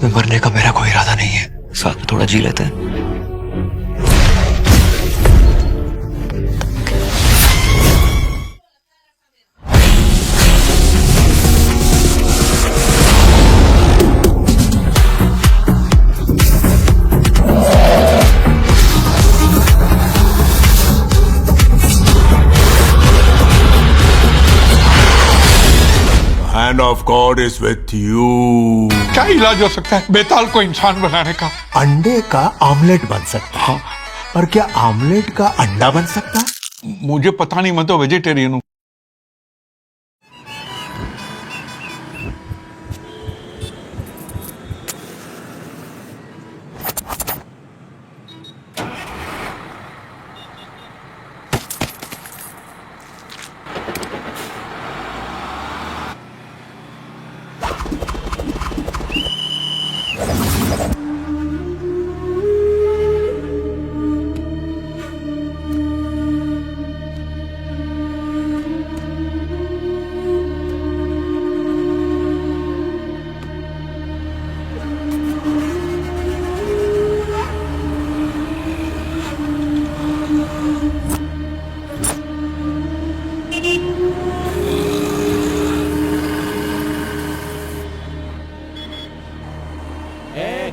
मरने का मेरा कोई इरादा नहीं है, साथ में थोड़ा जी लेते हैं। Hand of God is with you. क्या इलाज हो सकता है बेताल को इंसान बनाने का? अंडे का आमलेट बन सकता है, पर क्या आमलेट का अंडा बन सकता है? मुझे पता नहीं, मैं तो वेजिटेरियन हूँ।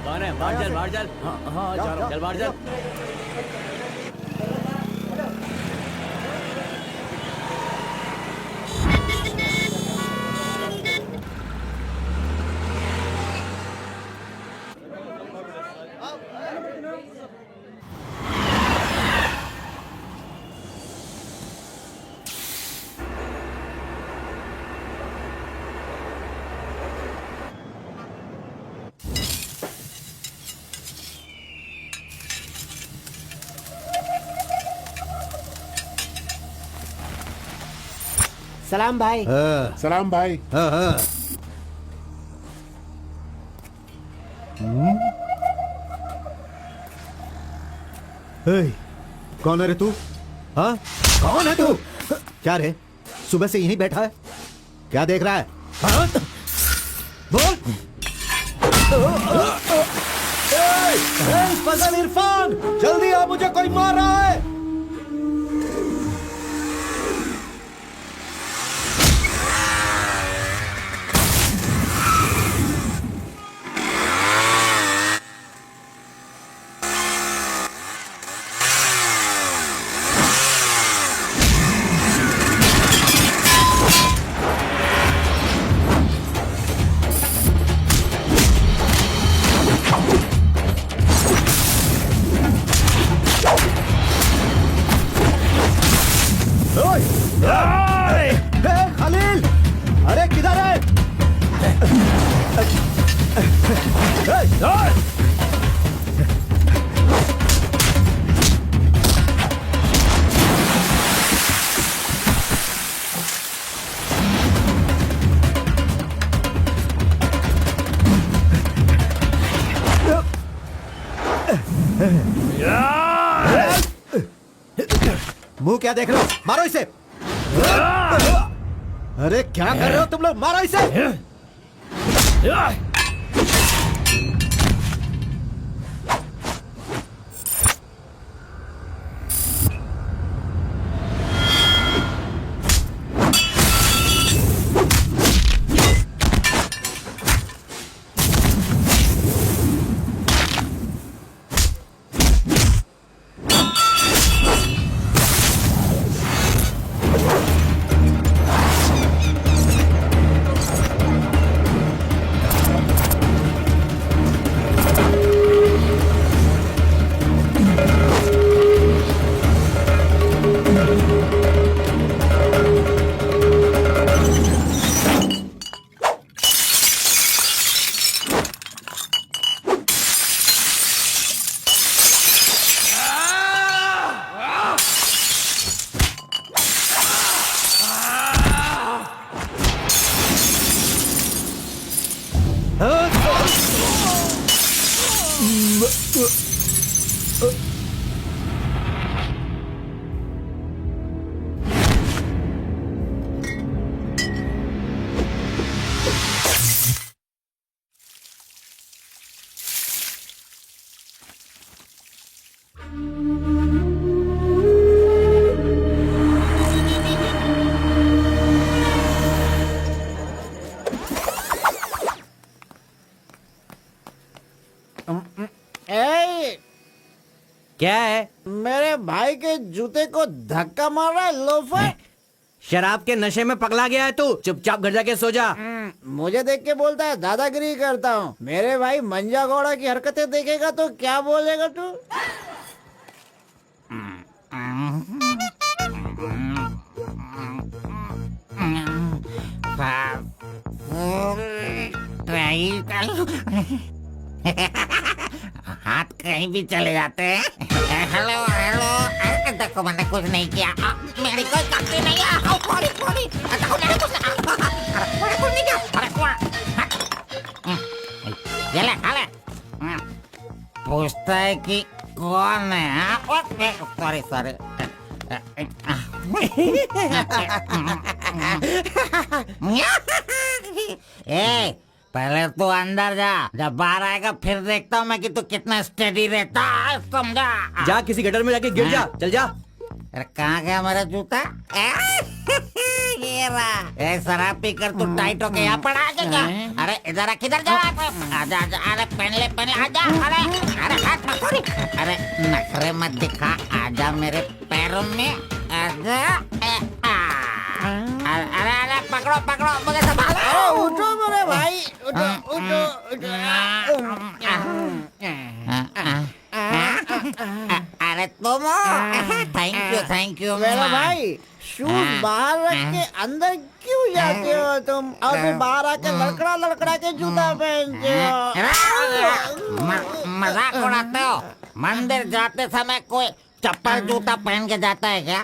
कौन है? बाहर चल। हाँ, चल बाहर चल। सलाम भाई। सलाम भाई। कौन है रे तू? हाँ, कौन है तू? क्या रे, सुबह से यहीं बैठा है, क्या देख रहा है? हाँ? बोल। फजल इरफान, जल्दी आ, मुझे कोई मार रहा है। खलील, अरे किधर है? मुंह क्या देख रहे हो? मारो इसे। अरे क्या कर रहे हो तुम लोग? मारो इसे। क्या है? मेरे भाई के जूते को धक्का मार रहा है लोफर। शराब के नशे में पगला गया है तू। चुपचाप घर जाके सो जा। मुझे देख के बोलता है दादागिरी करता हूँ। मेरे भाई मंजा घोड़ा की हरकतें देखेगा तो क्या बोलेगा तू? हाथ कहीं भी चले जाते हैं। हेलो हेलो, देखो मैंने कुछ नहीं किया। मेरी कोई गलती नहीं है। सॉरी सॉरी, देखो मैंने कुछ नहीं किया। अरे ये ले खा ले। पूछता है कि कौन है? Sorry sorry. ए, पहले तू अंदर जा, जब बाहर आएगा फिर देखता हूँ मैं कि तू कितना स्टेडी रहता है, समझा? जा किसी गटर में जाके गिर जा। चल जा। अरे कहाँ गया मेरा जूता? ये रहा। शराब पी कर तू टाइट होके यहाँ पर आ जाएगा। अरे इधर आ, किधर जा? आजा आजा, अरे पहन ले आजा। अरे अरे हाथ मत छोड़ी। अरे नखरे मत दिखा, आजा मेरे पैरों में आजा। अरे अरे पकड़ो पकड़ो, मुझे संभालो। उठो मेरे भाई, उठो उठो उठो। अरे तुम थैंक यू मेरा भाई, शूज बाहर रख के अंदर क्यों जाते हो तुम? और फिर बाहर आके लड़खड़ा लड़खड़ा के जूता पहनते हो। मजाक उड़ाते हो? मंदिर जाते समय कोई चप्पल जूता पहन के जाता है क्या?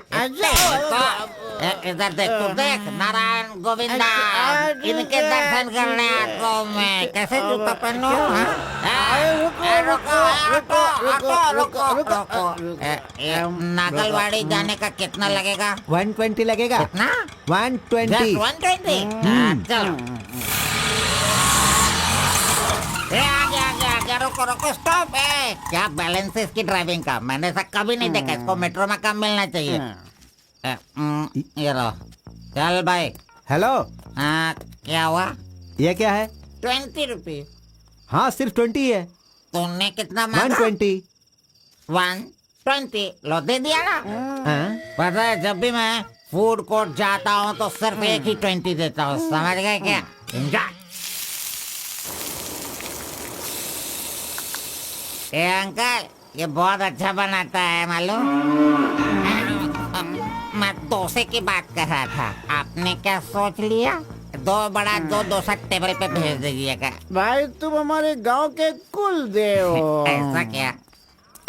इधर देख, तू देख, नारायण गोविंदा इनके दर्शन करने आता हूँ मैं। कैसे जूता पहनो? नागलवाड़ी जाने का कितना लगेगा? 120 लगेगा। कितना? 120। 120। चलो। आगे रुको रुको, स्टॉप। क्या बैलेंस है इसकी ड्राइविंग का? मैंने ऐसा कभी नहीं देखा। इसको मेट्रो में काम मिलना चाहिए। ये लो, चल भाई। हेलो, हाँ, क्या हुआ? ये क्या है? 20 रुपये। हाँ, सिर्फ 20 है। तूने कितना मांगा? 120। 120 लो, दे दिया ना। हाँ? पता है, जब भी मैं फूड कोर्ट जाता हूँ तो सिर्फ एक ही 20 देता हूँ, समझ गए क्या? जा। ए अंकल, ये बहुत अच्छा बनाता है मालूम। मैं डोसे की बात कर रहा था, आपने क्या सोच लिया? 2 बड़ा 2 डोसा टेबल पे भेज दीजिएगा। भाई तुम हमारे गांव के कुल देव हो। ऐसा क्या?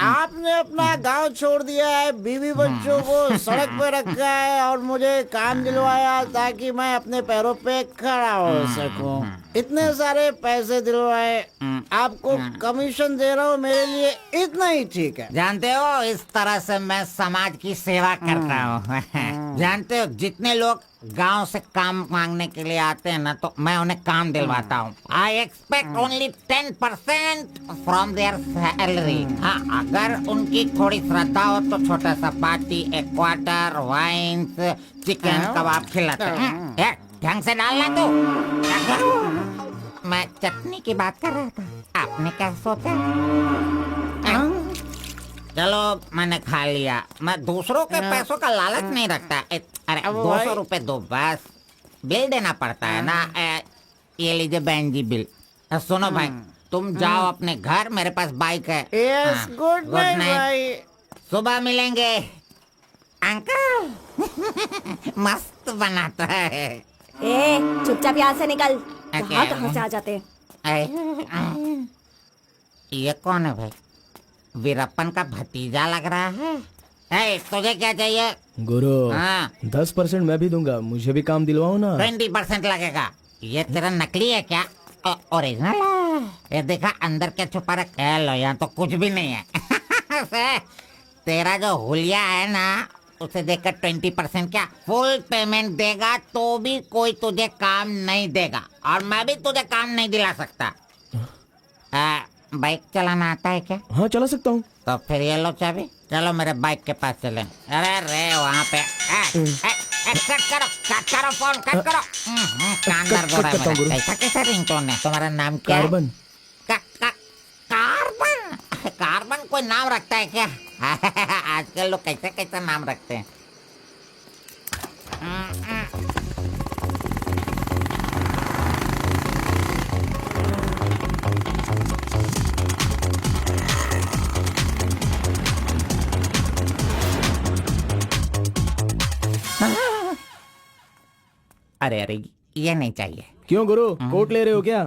आपने अपना गांव छोड़ दिया है, बीवी बच्चों को सड़क पे रखा है और मुझे काम दिलवाया ताकि मैं अपने पैरों पे खड़ा हो सकूं। इतने सारे पैसे दिलवाए, आपको कमीशन दे रहा हूँ, मेरे लिए इतना ही ठीक है। जानते हो, इस तरह से मैं समाज की सेवा करता हूँ। जानते हो, जितने लोग गांव से काम मांगने के लिए आते हैं ना, तो मैं उन्हें काम दिलवाता हूँ। I expect only 10% from there salary. हाँ, अगर उनकी थोड़ी श्रद्धा हो तो छोटा सा पार्टी, एक क्वार्टर, वाइन्स, चिकन कबाब खिलाते हैं। ढंग से डालना तू। मैं चटनी की बात कर रहा था, आपने क्या सोचा? चलो, मैंने खा लिया। मैं दूसरों के पैसों का लालच नहीं रखता। अरे 200 रुपए दो बस, बिल देना पड़ता है ना। ये लीजिए बहन जी बिल। सुनो भाई, तुम जाओ अपने घर, मेरे पास बाइक है। यस, गुड नाइट भाई। सुबह मिलेंगे। अंकल मस्त बनाता है। ए, चुपचाप यहाँ से निकल। क्या? कहाँ से आ जाते हैं? ये कौन है भाई? वीरप्पन का भतीजा लग रहा है। तुझे क्या चाहिए? गुरु, हाँ, 10% मैं भी दूंगा, मुझे भी काम दिलवाओ ना। 20% लगेगा। ये तेरा नकली है क्या? ओरिजिनल है। ये देखा अंदर क्या छुपा रखा है? लो, यहाँ तो कुछ भी नहीं है। तेरा जो हुलिया है ना, उसे देखकर 20% क्या फुल पेमेंट देगा तो भी कोई तुझे काम नहीं देगा, और मैं भी तुझे काम नहीं दिला सकता। बाइक चलाना आता है क्या? हाँ, चला सकता हूँ। तो फिर ये लो चाबी, चलो मेरे बाइक के पास चले। अरे रे वहाँ पे कट करो फोन, कट करो। कान दर्द हो रहा है मेरा। ऐसा कैसा रिंगटोन है? तुम्हारा नाम क्या है? कार्बन। कार्बन? कार्बन कोई नाम रखता है क्या? आजकल लोग कैसे कैसे नाम रखते हैं। अरे अरे, ये नहीं चाहिए। क्यों गुरु, कोट ले रहे हो क्या?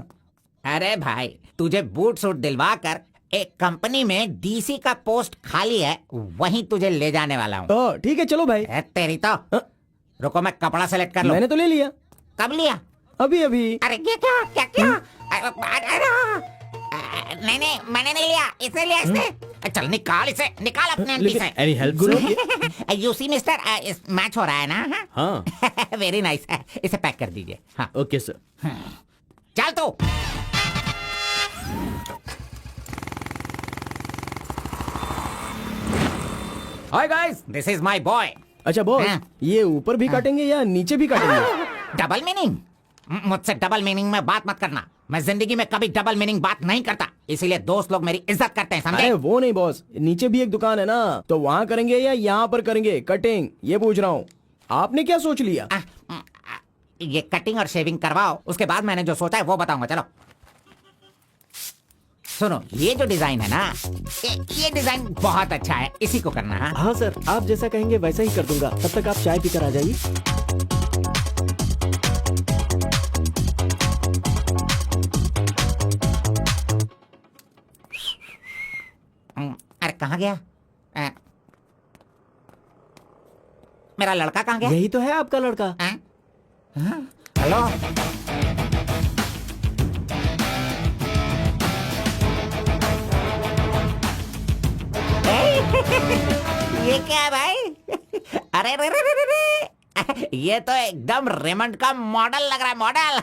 अरे भाई, तुझे बूट सूट दिलवा कर एक कंपनी में डीसी का पोस्ट खाली है, वहीं तुझे ले जाने वाला हूँ। तो ठीक है, चलो भाई। तेरी तो रुको, मैं कपड़ा सेलेक्ट कर लूं। मैंने तो ले लिया। कब लिया? अभी अभी। अरे ये क्या क्या क्या? नहीं नहीं, मैंने नहीं लिया, इसे लिया इसने। चल निकाल इसे, निकाल अपने एमपी से। Any help Guru? You see mister, match हो रहा है ना? हाँ। वेरी नाइस, इसे पैक कर दीजिए। हाँ ओके सर। चल तो। Hi guys, this is my boy. अच्छा बॉस, हाँ। ये ऊपर भी काटेंगे या नीचे भी काटेंगे? Double meaning? मुझसे डबल मीनिंग में बात मत करना। मैं जिंदगी में कभी डबल मीनिंग बात नहीं करता, इसीलिए दोस्त लोग मेरी इज्जत करते हैं, समझे? अरे वो नहीं बॉस, नीचे भी एक दुकान है ना, तो वहाँ करेंगे या यहाँ पर करेंगे कटिंग, ये पूछ रहा हूँ। आपने क्या सोच लिया? ये कटिंग और शेविंग करवाओ, उसके बाद मैंने जो सोचा है वो बताऊंगा। चलो सुनो, ये जो डिजाइन है ना, ये डिजाइन बहुत अच्छा है, इसी को करना है। हाँ सर, आप जैसा कहेंगे वैसा ही कर दूंगा। तब तक आप चाय पीकर आ जाइए। अरे कहाँ गया? मेरा लड़का कहाँ गया? यही तो है आपका लड़का। हेलो। ये क्या है भाई? अरे रे रे रे रे रे। ये तो एकदम रेमंड का मॉडल लग रहा है, मॉडल।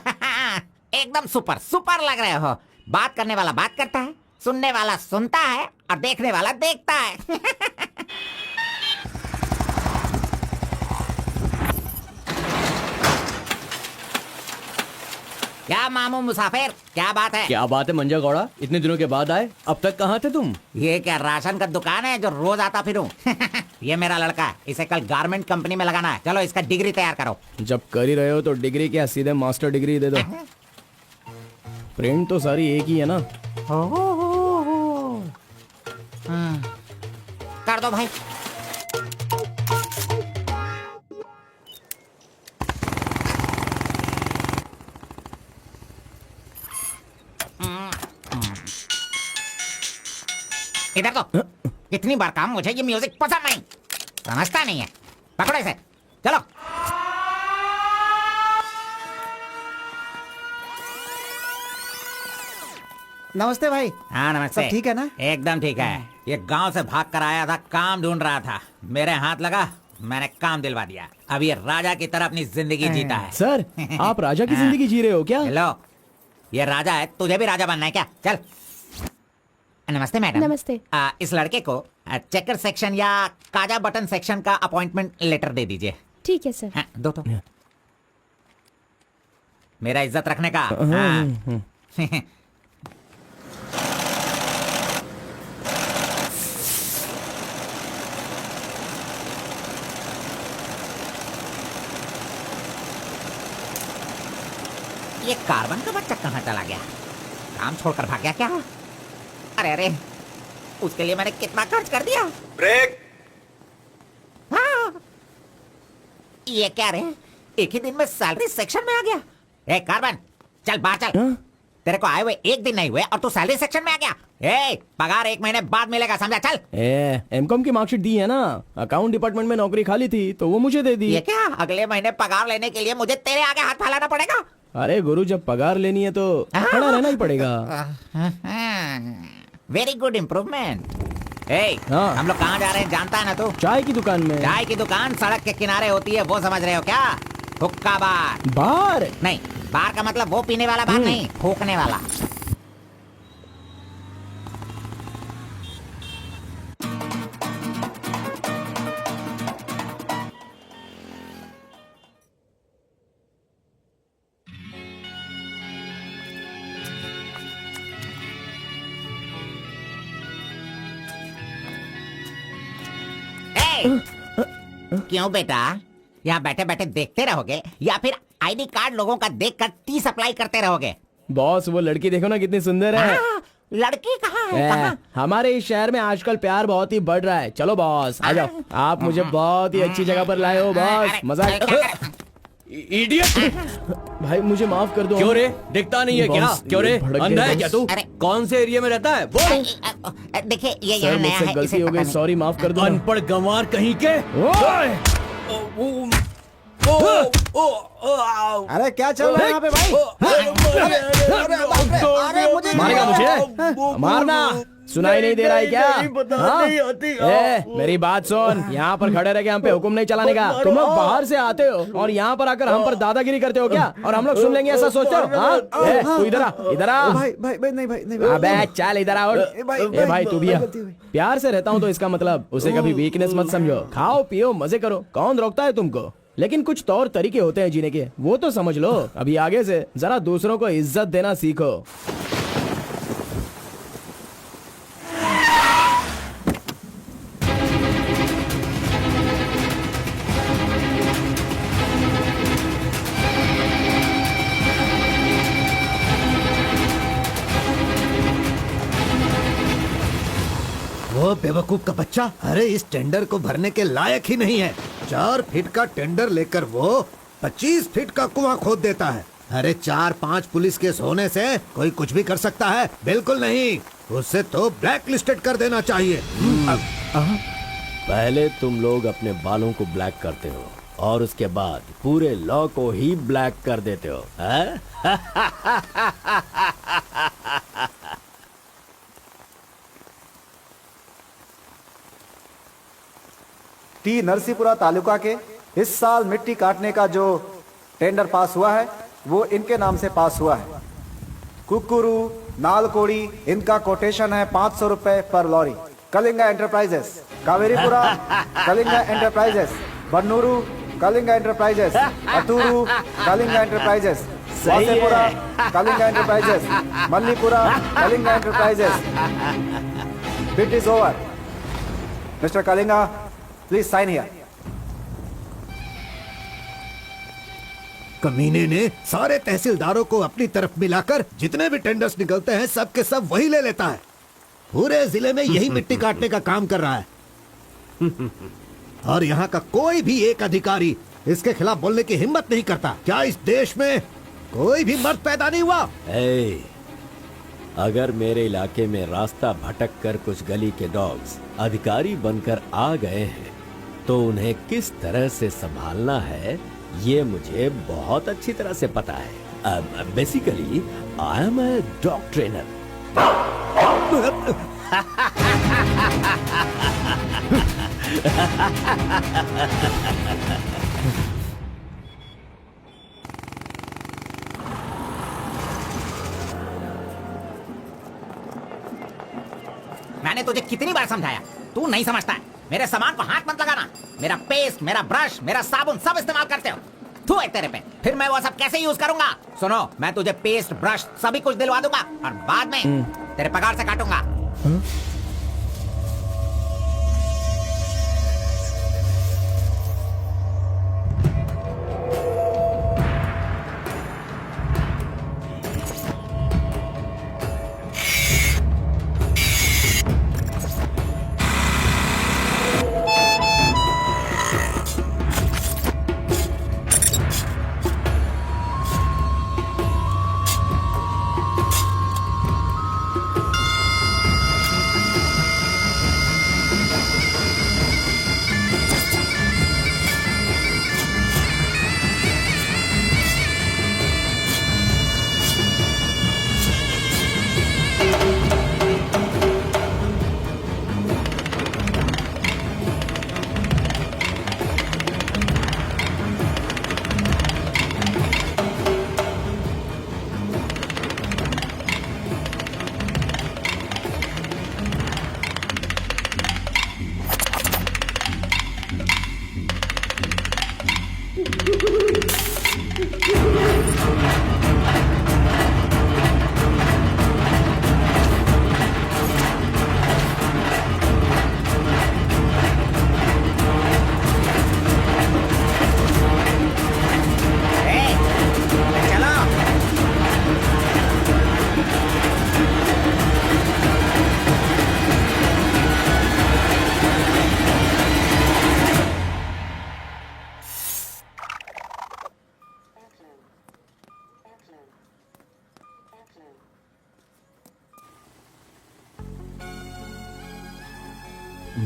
एकदम सुपर सुपर लग रहे हो। बात करने वाला बात करता है, सुनने वाला सुनता है और देखने वाला देखता है। क्या मामू मुसाफिर, क्या बात है? क्या बात है मंजा गौड़ा, इतने दिनों के बाद आए, अब तक कहाँ थे तुम? ये क्या राशन का दुकान है जो रोज आता फिरूं? ये मेरा लड़का है, इसे कल गारमेंट कंपनी में लगाना है। चलो इसका डिग्री तैयार करो। जब कर ही रहे हो तो डिग्री क्या, सीधे मास्टर डिग्री दे दो। प्रिंट तो सारी एक ही है ना। कर दो भाई। इधर तो कितनी बार काम, मुझे ये म्यूजिक पसंद नहीं, समझता नहीं है। पकड़ो इसे, चलो। नमस्ते भाई। हाँ नमस्ते। सब ठीक है ना? एकदम ठीक है। ये गांव से भाग कर आया था, काम ढूंढ रहा था, मेरे हाथ लगा, मैंने काम दिलवा दिया। अब ये राजा की तरह अपनी जिंदगी जीता है। सर, आप राजा की जिंदगी जी रहे हो क्या? हेलो, ये राजा है, तुझे भी राजा बनना है क्या? चल। नमस्ते मैडम। नमस्ते। इस लड़के को चेकर सेक्शन या काजा बटन सेक्शन का अपॉइंटमेंट लेटर दे दीजिए। ठीक है सर। हाँ, दो तो। मेरा इज्जत रखने का। हाँ। ये कार्बन का बच्चा कहाँ चला गया? काम छोड़कर भाग गया क्या? अरे अरे, उसके लिए मैंने कितना खर्च कर दिया। ब्रेक। हाँ। ये क्या रे, एक ही दिन में सैलरी सेक्शन में आ गया। ए कार्बन, चल बाहर चल। हाँ? तेरे को आए हुए एक दिन नहीं हुए और तू सैलरी सेक्शन में आ गया। ए, पगार 1 महीने बाद मिलेगा, समझा? चल। एमकॉम की मार्कशीट दी है ना, अकाउंट डिपार्टमेंट में नौकरी खाली थी तो वो मुझे दे दी। ये क्या, अगले महीने पगार लेने के लिए मुझे तेरे आगे हाथ फैलाना पड़ेगा? अरे गुरु, जब पगार लेनी है तो खड़ा रहना ही पड़ेगा। Very good improvement. हाँ। हम लोग कहाँ जा रहे हैं जानता है ना तू? चाय की दुकान में। चाय की दुकान सड़क के किनारे होती है, वो समझ रहे हो क्या? हुक्का बार। बार? नहीं, बार का मतलब वो पीने वाला बार नहीं, फूकने वाला। क्यों बेटा, यहाँ बैठे बैठे देखते रहोगे या फिर आईडी कार्ड लोगों का देखकर टी सप्लाई करते रहोगे? बॉस वो लड़की देखो ना कितनी सुंदर है। लड़की कहाँ है? कहाँ? हमारे इस शहर में आजकल प्यार बहुत ही बढ़ रहा है। चलो बॉस आ जाओ, आप मुझे बहुत ही अच्छी जगह पर लाए हो बॉस। मजा इडियट! भाई मुझे माफ कर दो। क्यों रे, दिखता नहीं है क्या? बॉस, क्यों रे, भड़क अंधा गए है क्या तू? अरे। कौन से एरिया में रहता है बोल? देखिए ये सर यहाँ नया मुझसे है, गलती इसे हो पता गई, नहीं। सॉरी माफ कर दो। अनपढ़ गंवार कहीं के। अरे क्या चल रहा है यहाँ पे भाई? अरे मुझे मारेगा मुझे? मारना सुनाई नहीं दे रहा है क्या? हाँ? मेरी बात सुन, यहाँ पर खड़े रह के हम पे हुक्म नहीं चलाने का। तुम लोग बाहर से आते हो और यहाँ पर आकर हम पर दादागिरी करते हो क्या? और हम लोग सुन लेंगे ऐसा सोचते हो? हाँ? तू इधर आ, इधर आ। भाई भाई भाई नहीं भाई नहीं अबे चल इधर आओ। ए भाई तू भी आ। प्यार से रहता हूँ तो इसका मतलब उसे कभी वीकनेस मत समझो। खाओ पियो मजे करो, कौन रोकता है तुमको? लेकिन कुछ तौर तरीके होते हैं जीने के, वो तो समझ लो। अभी आगे से जरा दूसरों को इज्जत देना सीखो। वो बेवकूफ का बच्चा, अरे इस टेंडर को भरने के लायक ही नहीं है। 4 फीट का टेंडर लेकर वो 25 फीट का कुआं खोद देता है। अरे 4-5 पुलिस केस होने से कोई कुछ भी कर सकता है? बिल्कुल नहीं, उसे तो ब्लैक लिस्टेड कर देना चाहिए। पहले तुम लोग अपने बालों को ब्लैक करते हो और उसके बाद पूरे लॉ को ही ब्लैक कर देते हो, हैं? टी नरसीपुरा तालुका के इस साल मिट्टी काटने का जो टेंडर पास हुआ है वो इनके नाम से पास हुआ है। कुकुरू नालकोड़ी, इनका कोटेशन है 500 रुपए पर lorry. Kalinga enterprises Kaveripura, Kalinga enterprises Bannuru, Kalinga enterprises Aturu, Kalinga enterprises Vasepura, Kalinga enterprises Mallipura, Kalinga enterprises. Beat is over. Mister Kalinga please sign here. कमीने ने सारे तहसीलदारों को अपनी तरफ मिलाकर जितने भी टेंडर्स निकलते हैं सब के सब वही ले लेता है। पूरे जिले में यही मिट्टी काटने का काम कर रहा है। और यहाँ का कोई भी एक अधिकारी इसके खिलाफ बोलने की हिम्मत नहीं करता। क्या इस देश में कोई भी मर्द पैदा नहीं हुआ? अगर मेरे इलाके में रास्ता भटक कर कुछ गली के डॉग्स अधिकारी बनकर आ गए हैं तो उन्हें किस तरह से संभालना है ये मुझे बहुत अच्छी तरह से पता है। Basically I am a dog trainer. मैंने तुझे कितनी बार समझाया, तू नहीं समझता है। मेरे सामान को हाथ मत लगाना। मेरा पेस्ट, मेरा ब्रश, मेरा साबुन सब इस्तेमाल करते हो। थू है तेरे पे, फिर मैं वो सब कैसे यूज करूंगा? सुनो, मैं तुझे पेस्ट ब्रश सभी कुछ दिलवा दूंगा और बाद में तेरे पगार से काटूंगा।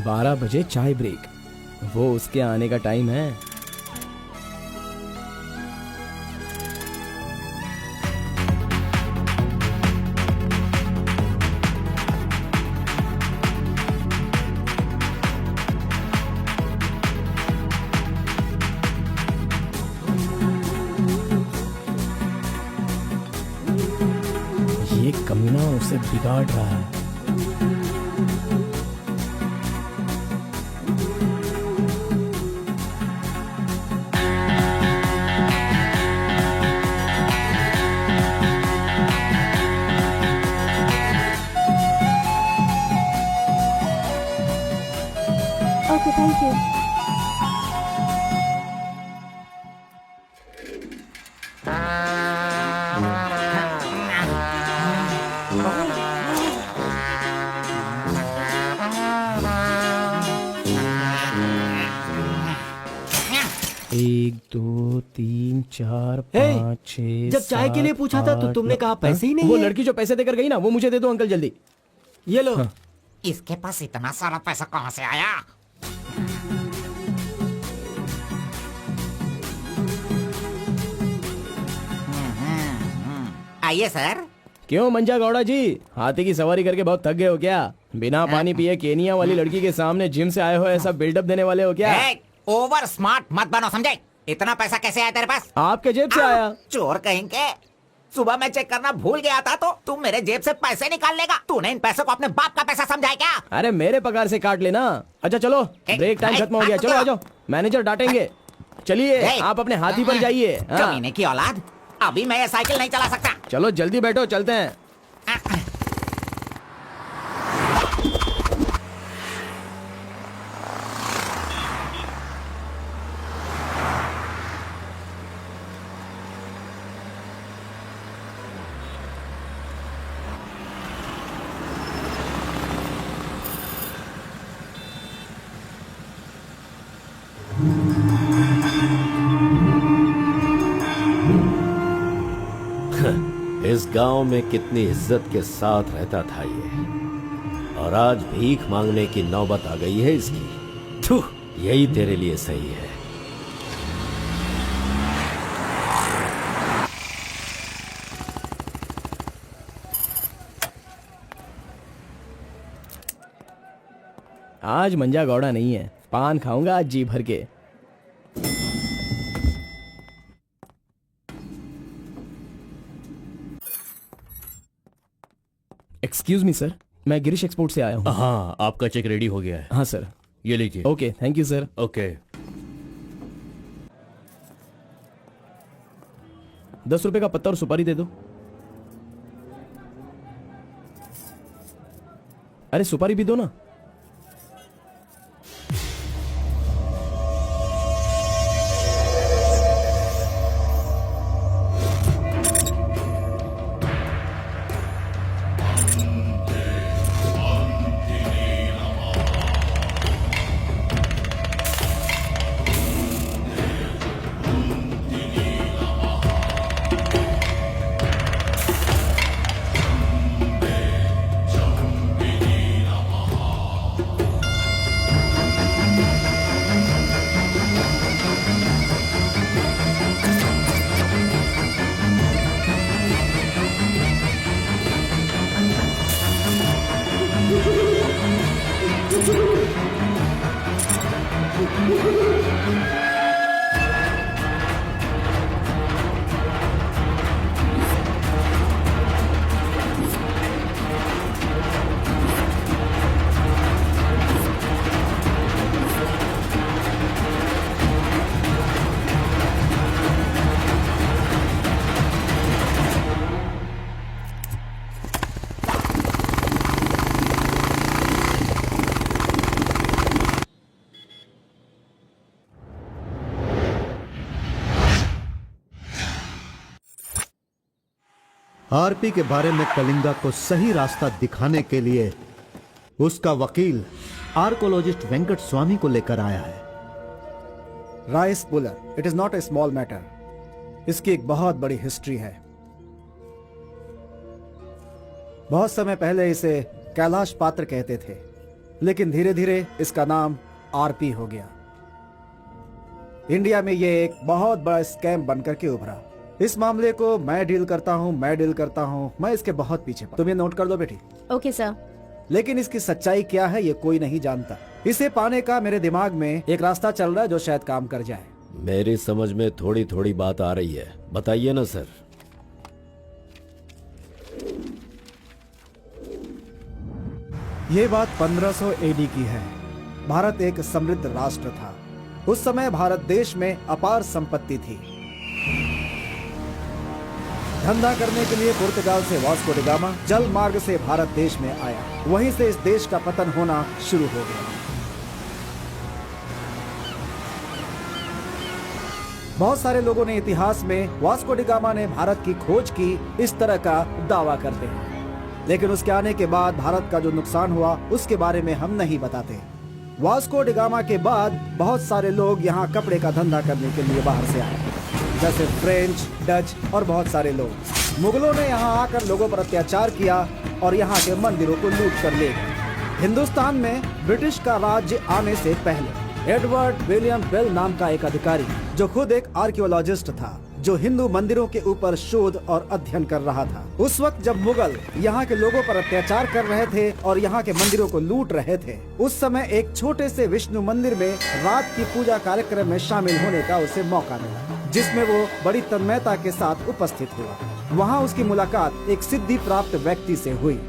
बारह बजे चाय ब्रेक, वो उसके आने का टाइम है। ये कमीना उसे बिगाड़ रहा है। Okay, thank you. एक दो तीन चार पाँच छः। जब चाय के लिए पूछा था तो तुमने कहा पैसे ही नहीं वो है। लड़की जो पैसे देकर गई ना, वो मुझे दे दो अंकल जल्दी। ये लो। इसके पास इतना सारा पैसा कहाँ से आया? आइए सर। क्यों मंजा गौड़ा जी, हाथी की सवारी करके बहुत थक गए हो क्या? बिना पानी पिए केनिया वाली लड़की के सामने जिम से आए हो, ऐसा बिल्डअप देने वाले हो क्या? ओवर स्मार्ट मत बनो, समझे? इतना पैसा कैसे आया तेरे पास? आपके जेब से आया। चोर कहेंगे। सुबह मैं चेक करना भूल गया था तो तू मेरे जेब से पैसे निकाल लेगा। तूने इन पैसों को अपने बाप का पैसा समझा है क्या? अरे मेरे पगार से काट लेना। अच्छा चलो, ब्रेक टाइम खत्म हो गया, चलो आ जाओ, मैनेजर डांटेंगे। चलिए आप अपने हाथी पर जाइए। कमीने की औलाद, अभी मैं ये साइकिल नहीं चला सकता। चलो जल्दी बैठो, चलते हैं। इस गांव में कितनी इज्जत के साथ रहता था ये, और आज भीख मांगने की नौबत आ गई है इसकी। थू, यही तेरे लिए सही है। आज मंजा गौड़ा नहीं है, पान खाऊंगा आज जी भर के। एक्सक्यूज मी सर, मैं गिरीश एक्सपोर्ट से आया हूँ। हाँ, आपका चेक रेडी हो गया है। हाँ सर। ये लीजिए। Okay, thank you sir. Okay. 10 रुपए का पत्ता और सुपारी दे दो। अरे सुपारी भी दो ना। आरपी के बारे में कलिंगा को सही रास्ता दिखाने के लिए उसका वकील आर्कोलॉजिस्ट वेंकट स्वामी को लेकर आया है। Rice puller, it is not a small matter. इसकी एक बहुत बड़ी हिस्ट्री है। बहुत समय पहले इसे कैलाश पात्र कहते थे, लेकिन धीरे धीरे इसका नाम आरपी हो गया। इंडिया में ये एक बहुत बड़ा स्कैम बनकर के उभरा। इस मामले को मैं डील करता हूँ, मैं इसके बहुत पीछे। तुम ये नोट कर दो बेटी। Okay sir. लेकिन इसकी सच्चाई क्या है ये कोई नहीं जानता। इसे पाने का मेरे दिमाग में एक रास्ता चल रहा है जो शायद काम कर जाए। मेरी समझ में थोड़ी थोड़ी बात आ रही है, बताइए ना सर। ये बात 1500 एडी की है। भारत एक समृद्ध राष्ट्र था। उस समय भारत देश में अपार संपत्ति थी। धंधा करने के लिए पुर्तगाल से वास्को डी गामा जल मार्ग से भारत देश में आया। वहीं से इस देश का पतन होना शुरू हो गया। बहुत सारे लोगों ने इतिहास में वास्को डी गामा ने भारत की खोज की इस तरह का दावा करते हैं, लेकिन उसके आने के बाद भारत का जो नुकसान हुआ उसके बारे में हम नहीं बताते। वास्को डी गामा के बाद बहुत सारे लोग यहाँ कपड़े का धंधा करने के लिए बाहर से आए, जैसे फ्रेंच, डच और बहुत सारे लोग। मुगलों ने यहाँ आकर लोगों पर अत्याचार किया और यहाँ के मंदिरों को लूट कर ले गए। हिंदुस्तान में ब्रिटिश का राज्य आने से पहले एडवर्ड विलियम बेल नाम का एक अधिकारी, जो खुद एक आर्कियोलॉजिस्ट था, जो हिंदू मंदिरों के ऊपर शोध और अध्ययन कर रहा था। उस वक्त जब मुगल यहाँ के लोगों पर अत्याचार कर रहे थे और यहाँ के मंदिरों को लूट रहे थे, उस समय एक छोटे से विष्णु मंदिर में रात की पूजा कार्यक्रम में शामिल होने का उसे मौका मिला, जिसमें वो बड़ी तन्मयता के साथ उपस्थित हुआ। वहाँ उसकी मुलाकात एक सिद्धि प्राप्त व्यक्ति से हुई।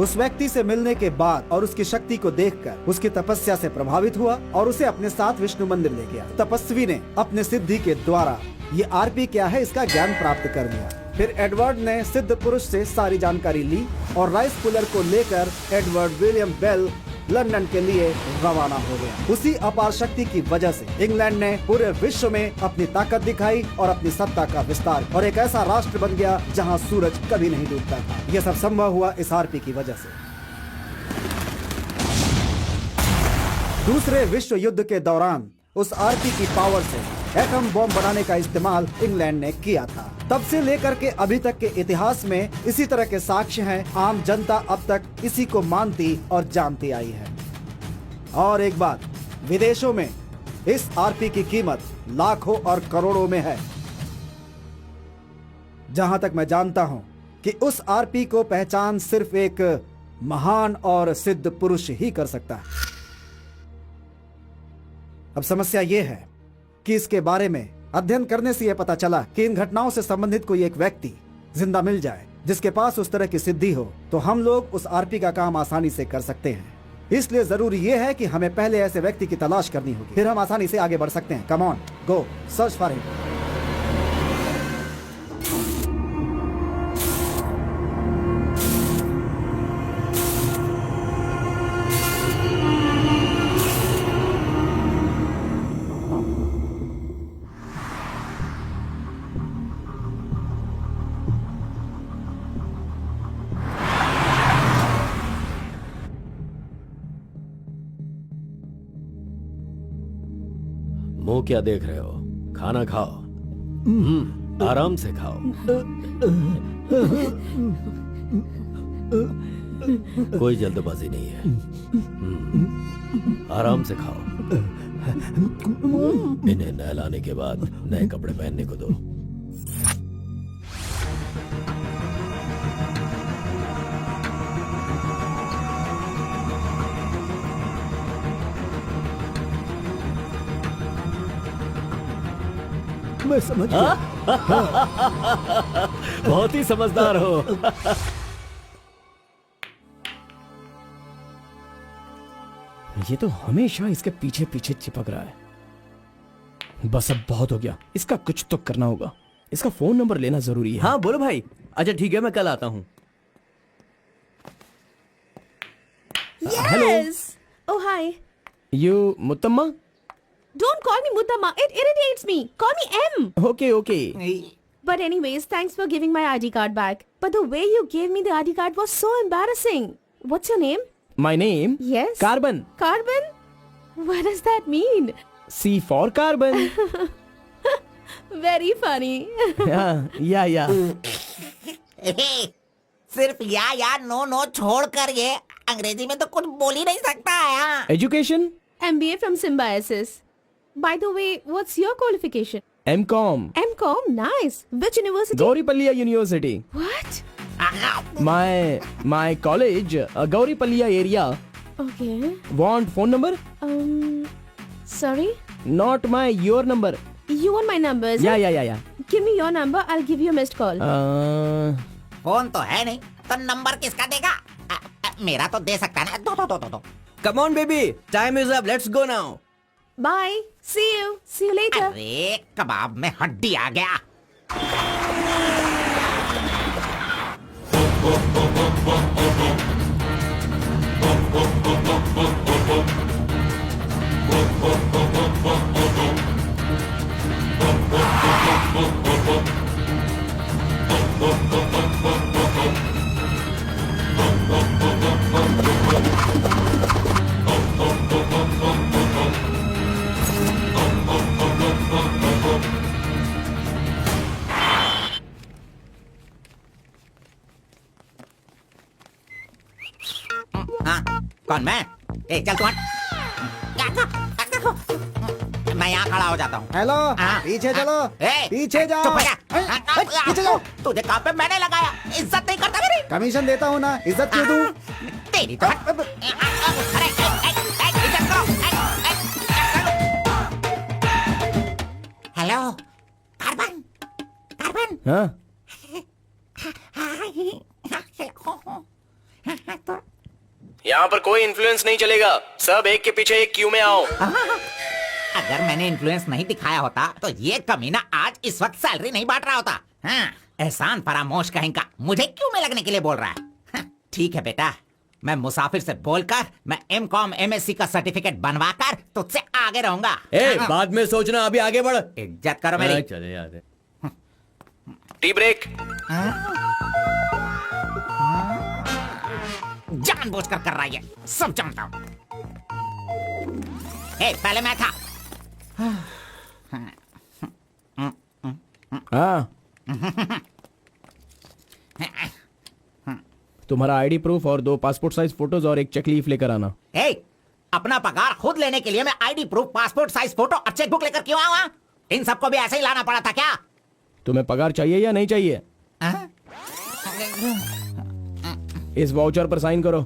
उस व्यक्ति से मिलने के बाद और उसकी शक्ति को देखकर उसकी तपस्या से प्रभावित हुआ और उसे अपने साथ विष्णु मंदिर ले गया। तपस्वी ने अपने सिद्धि के द्वारा ये आरपी क्या है इसका ज्ञान प्राप्त कर लिया। फिर एडवर्ड ने सिद्ध पुरुष से सारी जानकारी ली और राइस पुलर को लेकर एडवर्ड विलियम बेल लंदन के लिए रवाना हो गया। उसी अपार शक्ति की वजह से इंग्लैंड ने पूरे विश्व में अपनी ताकत दिखाई और अपनी सत्ता का विस्तार, और एक ऐसा राष्ट्र बन गया जहां सूरज कभी नहीं डूबता था। यह सब संभव हुआ इस आरपी की वजह से। दूसरे विश्व युद्ध के दौरान उस आरपी की पावर से एटम बॉम्ब बनाने का इस्तेमाल इंग्लैंड ने किया था। तब से लेकर के अभी तक के इतिहास में इसी तरह के साक्ष्य हैं। आम जनता अब तक इसी को मानती और जानती आई है। और एक बात, विदेशों में इस आरपी की कीमत लाखों और करोड़ों में है। जहां तक मैं जानता हूं कि उस आरपी को पहचान सिर्फ एक महान और सिद्ध पुरुष ही कर सकता है। अब समस्या यह है कि इसके बारे में अध्ययन करने से यह पता चला कि इन घटनाओं से संबंधित कोई एक व्यक्ति जिंदा मिल जाए जिसके पास उस तरह की सिद्धि हो, तो हम लोग उस आरपी का काम आसानी से कर सकते हैं। इसलिए जरूरी यह है कि हमें पहले ऐसे व्यक्ति की तलाश करनी होगी, फिर हम आसानी से आगे बढ़ सकते हैं। Come on, go search for him. मुंह क्या देख रहे हो? खाना खाओ, आराम से खाओ। कोई जल्दबाजी नहीं है। आराम से खाओ। इन्हें नहलाने के बाद नए कपड़े पहनने को दो। मैं समझ गया। बहुत ही समझदार हो। ये तो हमेशा इसके पीछे पीछे चिपक रहा है। बस अब बहुत हो गया, इसका कुछ तो करना होगा। इसका फोन नंबर लेना जरूरी है। हाँ बोलो भाई। अच्छा ठीक है, मैं कल आता हूँ। Yes. Oh hi. You Muttamma? Don't call me Mutamma. It irritates me. Call me M. Okay, okay. But anyways, thanks for giving my ID card back. But the way you gave me the ID card was so embarrassing. What's your name? My name? Yes. Carbon. Carbon? What does that mean? C for carbon. Very funny. Yeah. सिर्फ या no no छोड़कर ये अंग्रेजी में तो कुछ बोल ही नहीं सकता है। Education? MBA from Symbiosis. By the way, what's your qualification? M.Com. M.Com, nice. Which university? Gauripalliya University. What? My college, Gauripalliya area. Okay. Want phone number? Sorry? Not your number. You want my number, is it? Yeah. Give me your number, I'll give you a missed call. Phone तो है नहीं तो number किसका देगा? मेरा तो दे सकता है ना। दो। Come on, baby. Time is up. Let's go now. Bye. See you later. अरे कबाब में हड्डी आ गया। कौन मैं? ए चल तू हट। मैं यहाँ खड़ा हो जाता हूँ। हेलो, पीछे चलो। पीछे जाओ। चुप हो जा। पीछे जाओ। तुझे काम पे मैंने लगाया, इज्जत नहीं करता मेरी। कमीशन देता हूँ ना, इज्जत क्यों दूँ? तेरी तो अरे इज्जत करो। Hello carbon. हाँ? यहाँ पर कोई इन्फ्लुएंस नहीं चलेगा। सब एक के पीछे एक क्यू में आओ। अगर मैंने इन्फ्लुएंस नहीं दिखाया होता तो ये कमीना आज इस वक्त सैलरी नहीं बांट रहा होता। हाँ, एहसान फरामोश कहेगा, मुझे क्यों में लगने के लिए बोल रहा है? हाँ, ठीक है बेटा, मैं मुसाफिर से बोलकर मैं M.Com MSc का सर्टिफिकेट बनवाकर तुझसे आगे रहूंगा। बाद में सोचना, अभी आगे बढ़। इज्जत करो मेरी। चले यार। Tea break. जानबूझकर कर रहा है, सब जानता हूँ। पहले मैं था। हाँ। तुम्हारा आईडी प्रूफ और 2 पासपोर्ट साइज फोटोज और एक चेक लीफ लेकर आना। अपना पगार खुद लेने के लिए मैं ID proof, passport size photo और चेकबुक लेकर क्यों आऊँ? इन सबको भी ऐसे ही लाना पड़ा था क्या? तुम्हें पगार चाहिए या नहीं चाहिए? इस वाउचर पर साइन करो।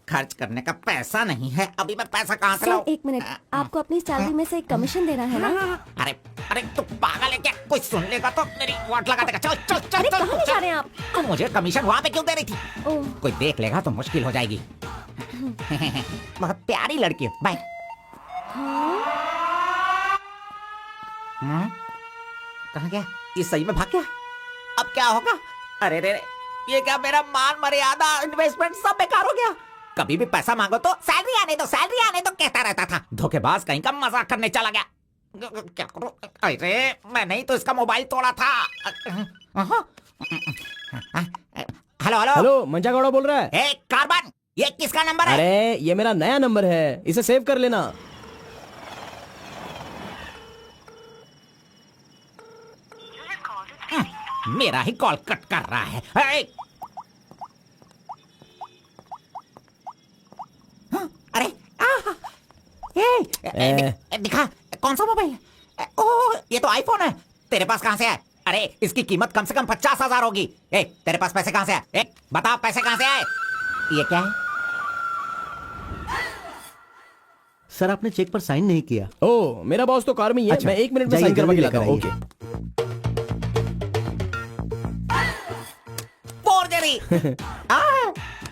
खर्च करने का पैसा नहीं है, अभी मैं पैसा कहाँ से लाऊं? एक मिनट, आपको अपनी सैलरी में से एक कमीशन देना है ना? अरे तू पागल है क्या? कोई सुन लेगा तो मेरी वाट लगा देगा। चल। अरे कहाँ ले जा रहे हैं आप? तो मुझे कमीशन वहाँ पे क्यों दे रही थी? कोई देख लेगा तो मुश्किल हो जाएगी। बहुत प्यारी लड़की है। बाय। कहाँ गया? ये सही में भाग गया? अब क्या होगा? अरे रे, ये क्या मेरा मान मर्यादा इन्वेस्टमेंट सब बेकार हो गया? कभी भी पैसा मांगो तो सैलरी आने दो कहता रहता था। धोखेबाज कहीं का मजाक करने चला गया। क्या करूं? अरे मैं नहीं तो इसका मोबाइल तोड़ा था। हेलो, मंजा गौड़ा बोल रहा है। कार्बन, ये किसका नंबर है? अरे ये मेरा नया नंबर है, इसे सेव कर लेना। मेरा ही कॉल कट कर रहा है। अरे दिखा, कौन सा मोबाइल? ओह, ये तो आईफोन है। तेरे पास कहां से है? अरे इसकी कीमत कम से कम 50,000 होगी। तेरे पास पैसे कहां से आए? बता, पैसे कहां से आए? ये क्या है? सर, आपने चेक पर साइन नहीं किया। ओह, मेरा बॉस तो कार में ही है। मैं 1 मिनट में साइन करवा के लाता हूं। ओके। फोर्जरी।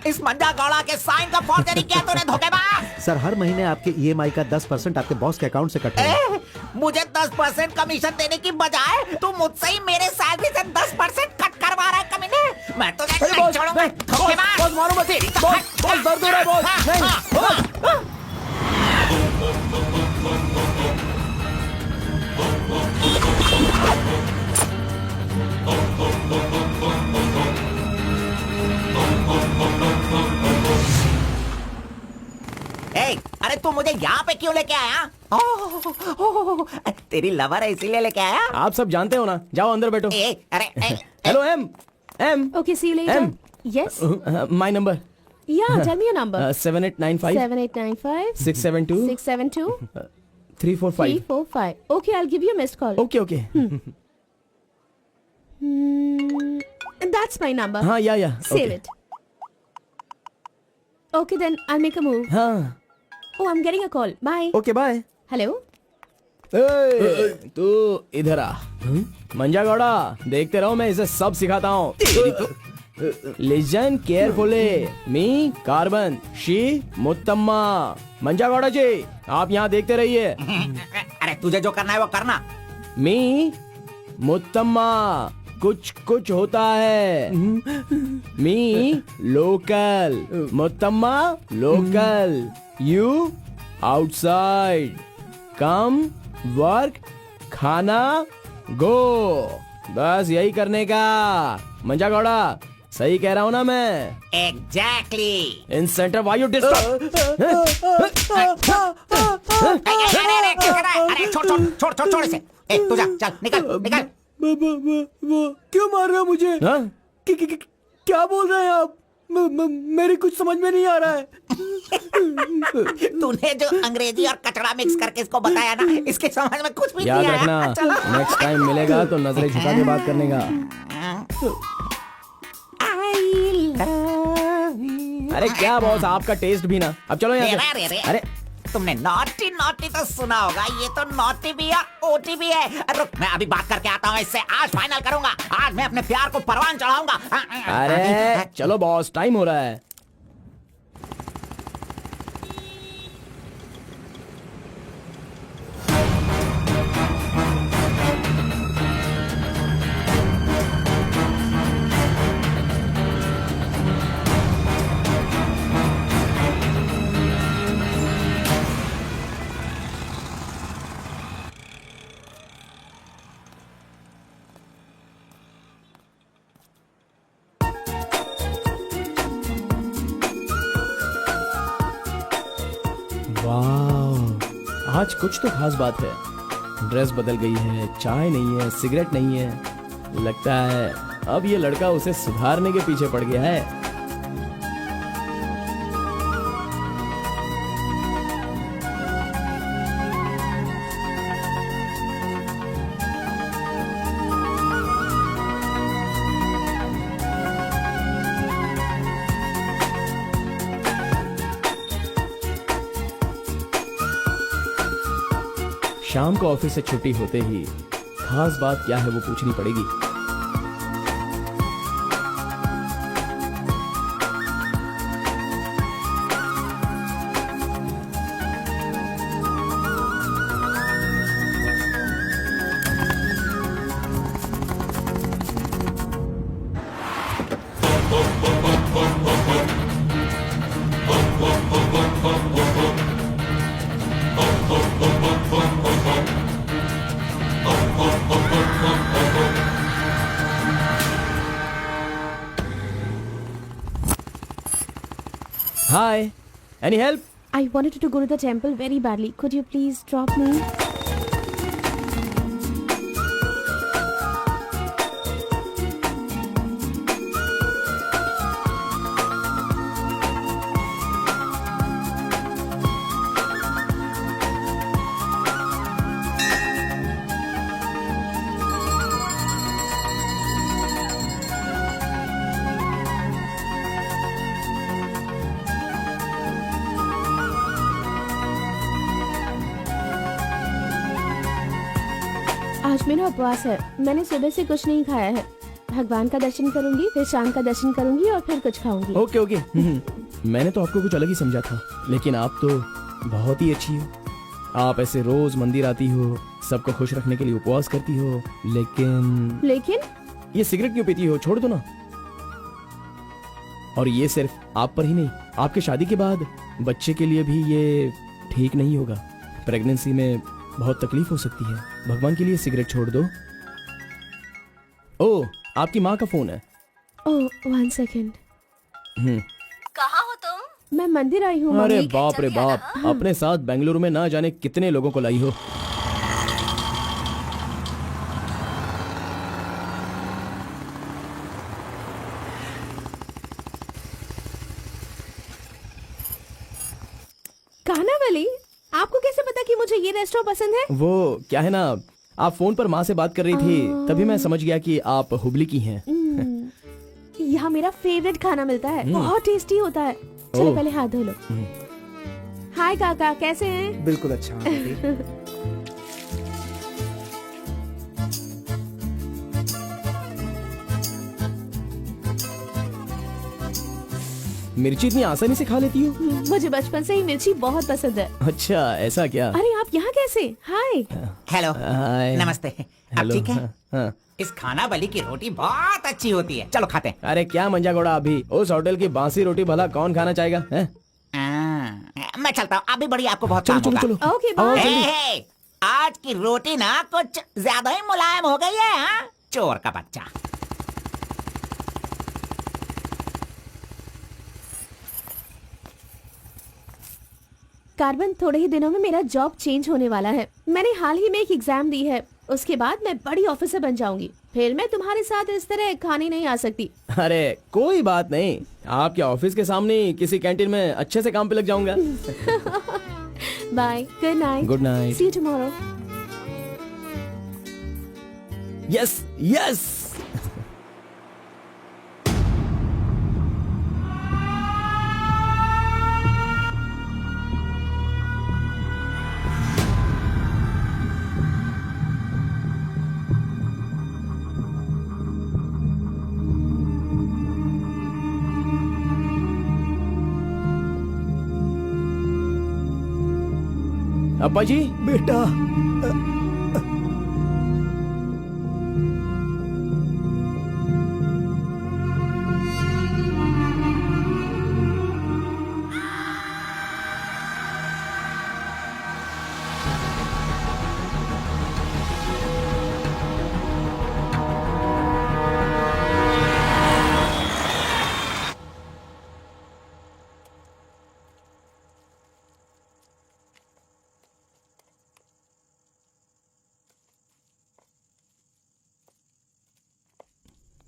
इस मंजा गौड़ा के साइन का फोर्जरी किया तूने, धोखेबाज। सर, हर महीने आपके EMI का 10% आपके बॉस के अकाउंट से कटता है। मुझे 10% कमीशन देने की बजाय तू मुझसे ही मेरे सैलरी से 10% कट करवा रहा है कमीने। मैं तो नहीं छोड़ूंगा। धोखेबाज। बॉस मारो मत। बॉस दर्द हो रहा है बॉस। नहीं। अरे तू मुझे यहाँ पे क्यों लेके आया? तेरी लवर है इसीलिए लेके आया। आप सब जानते हो ना, जाओ अंदर बैठो। अरे hello um um Okay, see you later. M. Yes. My number Yeah, tell me your number. 7895 7895 672 672 345. 345. Okay, I'll give you a missed call. Okay okay That's my number. हाँ या Save it. Okay, then I'll make a move. हाँ Oh, I'm getting a call. Bye. Okay bye. Hello? तू इधर आ। मंजा गौड़ा, देखते रहो, मैं इसे सब सिखाता हूँ। Listen carefully, me carbon, she Muttamma. Manja Gowda ji, आप यहाँ देखते रहिए। अरे तुझे जो करना है वो करना। मी मुत्तम्मा, कुछ कुछ होता है। Me local, Muttamma local, you outside, come work, खाना गो। बस यही करने का। मंजा गौड़ा, सही कह रहा हूँ ना मैं? Exactly. In centre why you disturb. अरे छोड़ इसे। तू जा, चल निकल। क्यों मार रहे हो मुझे? क्या बोल रहे हैं आप? मेरी कुछ समझ में नहीं आ रहा है। तूने जो अंग्रेजी और कचड़ा मिक्स करके इसको बताया ना, इसके समझ में कुछ भी याद नहीं रखना, आया। नेक्स्ट टाइम मिलेगा तो नजरें झुका के बात करने का। अरे क्या बॉस, आपका टेस्ट भी ना। अब चलो यहाँ से। अरे तुमने नॉटी तो सुना होगा, ये तो नॉटी भी है, ओटी भी है। रुक, मैं अभी बात करके आता हूँ इससे। आज फाइनल करूंगा। आज मैं अपने प्यार को परवान चढ़ाऊंगा। अरे चलो बॉस, टाइम हो रहा है। वाह, आज कुछ तो खास बात है। ड्रेस बदल गई है, चाय नहीं है, सिगरेट नहीं है। लगता है अब ये लड़का उसे सुधारने के पीछे पड़ गया है। शाम को ऑफिस से छुट्टी होते ही खास बात क्या है वो पूछनी पड़ेगी। Hi, any help? I wanted to go to the temple very badly. Could you please drop me? आज मेरा उपवास है। मैंने सुबह से कुछ नहीं खाया है। भगवान का दर्शन करूंगी, फिर शाम का दर्शन करूंगी और फिर कुछ खाऊंगी। Okay okay. मैंने तो आपको कुछ अलग ही समझा था, लेकिन आप तो बहुत ही अच्छी हो। आप ऐसे रोज मंदिर आती हो, सबको खुश रखने के लिए उपवास करती हो, लेकिन ये सिगरेट क्यों पीती हो? छोड़ दो ना। और ये सिर्फ आप पर ही नहीं, आपके शादी के बाद बच्चे के लिए भी ये ठीक नहीं होगा। प्रेगनेंसी में बहुत तकलीफ हो सकती है। भगवान के लिए सिगरेट छोड़ दो। ओह, आपकी माँ का फोन है। ओह, 1 सेकेंड। कहाँ हो तुम? मैं मंदिर आई हूँ अरे मम्मी। बाप रे बाप, अपने साथ बेंगलुरु में ना जाने कितने लोगों को लाई हो। कानावली, आपको कैसे पता कि मुझे ये रेस्टोरेंट पसंद है? वो क्या है ना, आप फोन पर माँ से बात कर रही थी, तभी मैं समझ गया कि आप हुबली की हैं। यहाँ मेरा फेवरेट खाना मिलता है, बहुत टेस्टी होता है। चलो ओह। पहले हाथ धो लो। हाय काका, कैसे हैं? बिल्कुल अच्छा आंटी। मिर्ची इतनी आसानी से खा लेती हो? मुझे बचपन से ही मिर्ची बहुत पसंद है। अच्छा ऐसा क्या? अरे आप यहाँ कैसे? हाय। हेलो, हाय। नमस्ते। आप हेलो, ठीक है? हाँ, हाँ। इस खानावली की रोटी बहुत अच्छी होती है, चलो खाते हैं। अरे क्या मंजा घोड़ा, अभी उस होटल की बासी रोटी भला कौन खाना चाहेगा? हैं? मैं चलता हूँ, अभी बड़ी आपको बहुत चलो काम चलो होगा। चलो। ओके आओ, बाय। जल्दी। हे, आज की रोटी ना कुछ ज्यादा ही मुलायम हो गई है। हाँ? चोर का बच्चा। कार्बन, थोड़े ही दिनों में मेरा जॉब चेंज होने वाला है। मैंने हाल ही में एक एग्जाम दी है, उसके बाद मैं बड़ी ऑफिसर बन जाऊंगी। फिर मैं तुम्हारे साथ इस तरह खाने नहीं आ सकती। अरे कोई बात नहीं, आपके ऑफिस के सामने किसी कैंटीन में अच्छे से काम पे लग जाऊंगा। Bye, good night. Good night. See you tomorrow. Yes yes. अब्बा जी। बेटा,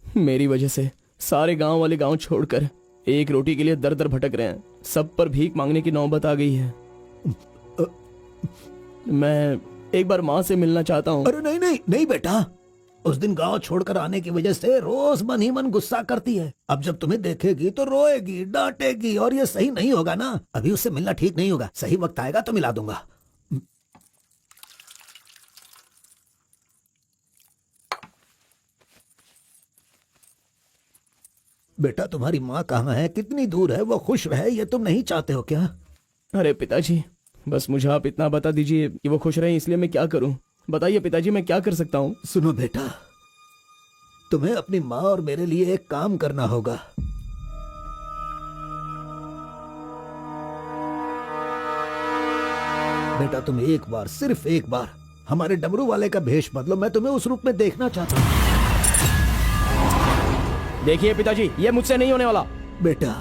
मेरी वजह से सारे गांव वाले गांव छोड़कर एक रोटी के लिए दर दर भटक रहे हैं। सब पर भीख मांगने की नौबत आ गई है। मैं एक बार माँ से मिलना चाहता हूँ। अरे नहीं नहीं नहीं बेटा, उस दिन गांव छोड़कर आने की वजह से रोज मन ही मन गुस्सा करती है। अब जब तुम्हें देखेगी तो रोएगी, डांटेगी, और ये सही नहीं होगा ना। अभी उससे मिलना ठीक नहीं होगा। सही वक्त आएगा तो मिला दूंगा। बेटा, तुम्हारी माँ कहाँ है? कितनी दूर है? वो खुश रहे, ये तुम नहीं चाहते हो क्या? अरे पिताजी, बस मुझे आप इतना बता दीजिए कि वो खुश रहे, इसलिए मैं क्या करूं? बताइए पिताजी, मैं क्या कर सकता हूं? सुनो बेटा, तुम्हें अपनी माँ और मेरे लिए एक काम करना होगा। बेटा, तुम एक बार, सिर्फ एक बार हमारे डमरू वाले का भेष बदलो। मैं तुम्हें उस रूप में देखना चाहता हूँ। देखिए पिताजी, ये मुझसे नहीं होने वाला। बेटा,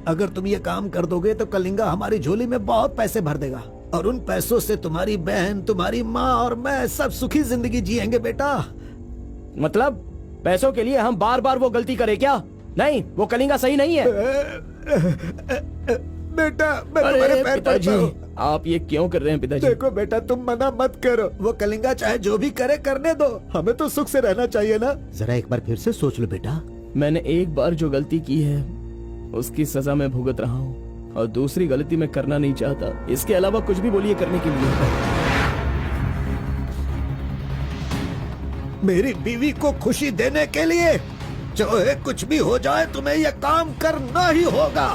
अगर तुम ये काम कर दोगे तो कलिंगा हमारी झोली में बहुत पैसे भर देगा, और उन पैसों से तुम्हारी बहन, तुम्हारी माँ और मैं सब सुखी जिंदगी जिएंगे। बेटा, मतलब पैसों के लिए हम बार बार वो गलती करें क्या? नहीं, वो कलिंगा सही नहीं है। बेटा, मैं तुम्हारे पैर पिताजी, पड़ता हूँ। आप ये क्यों कर रहे हैं पिताजी? देखो बेटा, तुम मना मत करो। वो कलिंगा चाहे जो भी करे, करने दो। हमें तो सुख से रहना चाहिए ना। जरा एक बार फिर से सोच लो बेटा। मैंने एक बार जो गलती की है उसकी सजा मैं भुगत रहा हूँ, और दूसरी गलती मैं करना नहीं चाहता। इसके अलावा कुछ भी बोलिए करने के लिए। मेरी बीवी को खुशी देने के लिए चाहे कुछ भी हो जाए, तुम्हें यह काम करना ही होगा।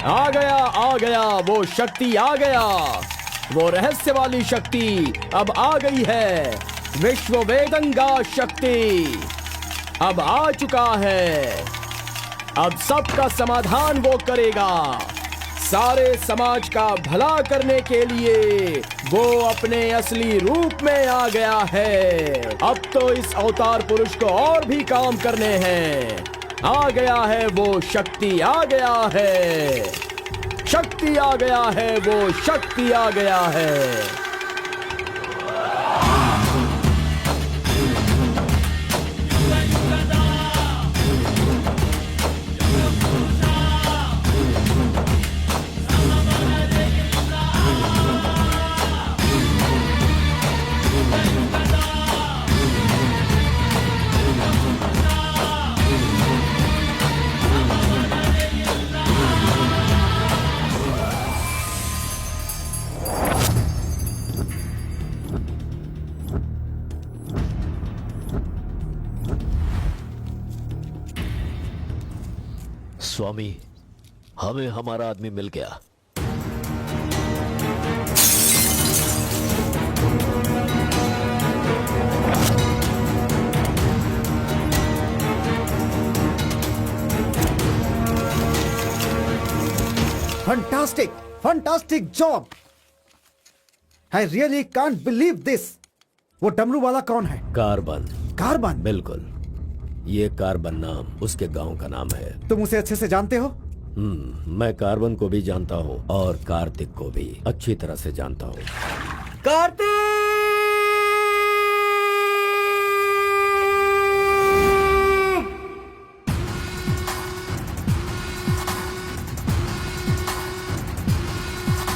आ गया वो शक्ति आ गया, वो रहस्य वाली शक्ति अब आ गई है। विश्व वेदंगा शक्ति अब आ चुका है। अब सबका समाधान वो करेगा। सारे समाज का भला करने के लिए वो अपने असली रूप में आ गया है। अब तो इस अवतार पुरुष को और भी काम करने हैं। आ गया है वो शक्ति, आ गया है शक्ति, आ गया है वो शक्ति, आ गया है। स्वामी, हमें हमारा आदमी मिल गया। Fantastic! Fantastic job! I really can't believe this! वो डमरू वाला कौन है? कार्बन। कार्बन? बिल्कुल, ये कार्बन नाम उसके गांव का नाम है। तुम उसे अच्छे से जानते हो? मैं कार्बन को भी जानता हूँ और कार्तिक को भी अच्छी तरह से जानता हूँ। कार्तिक!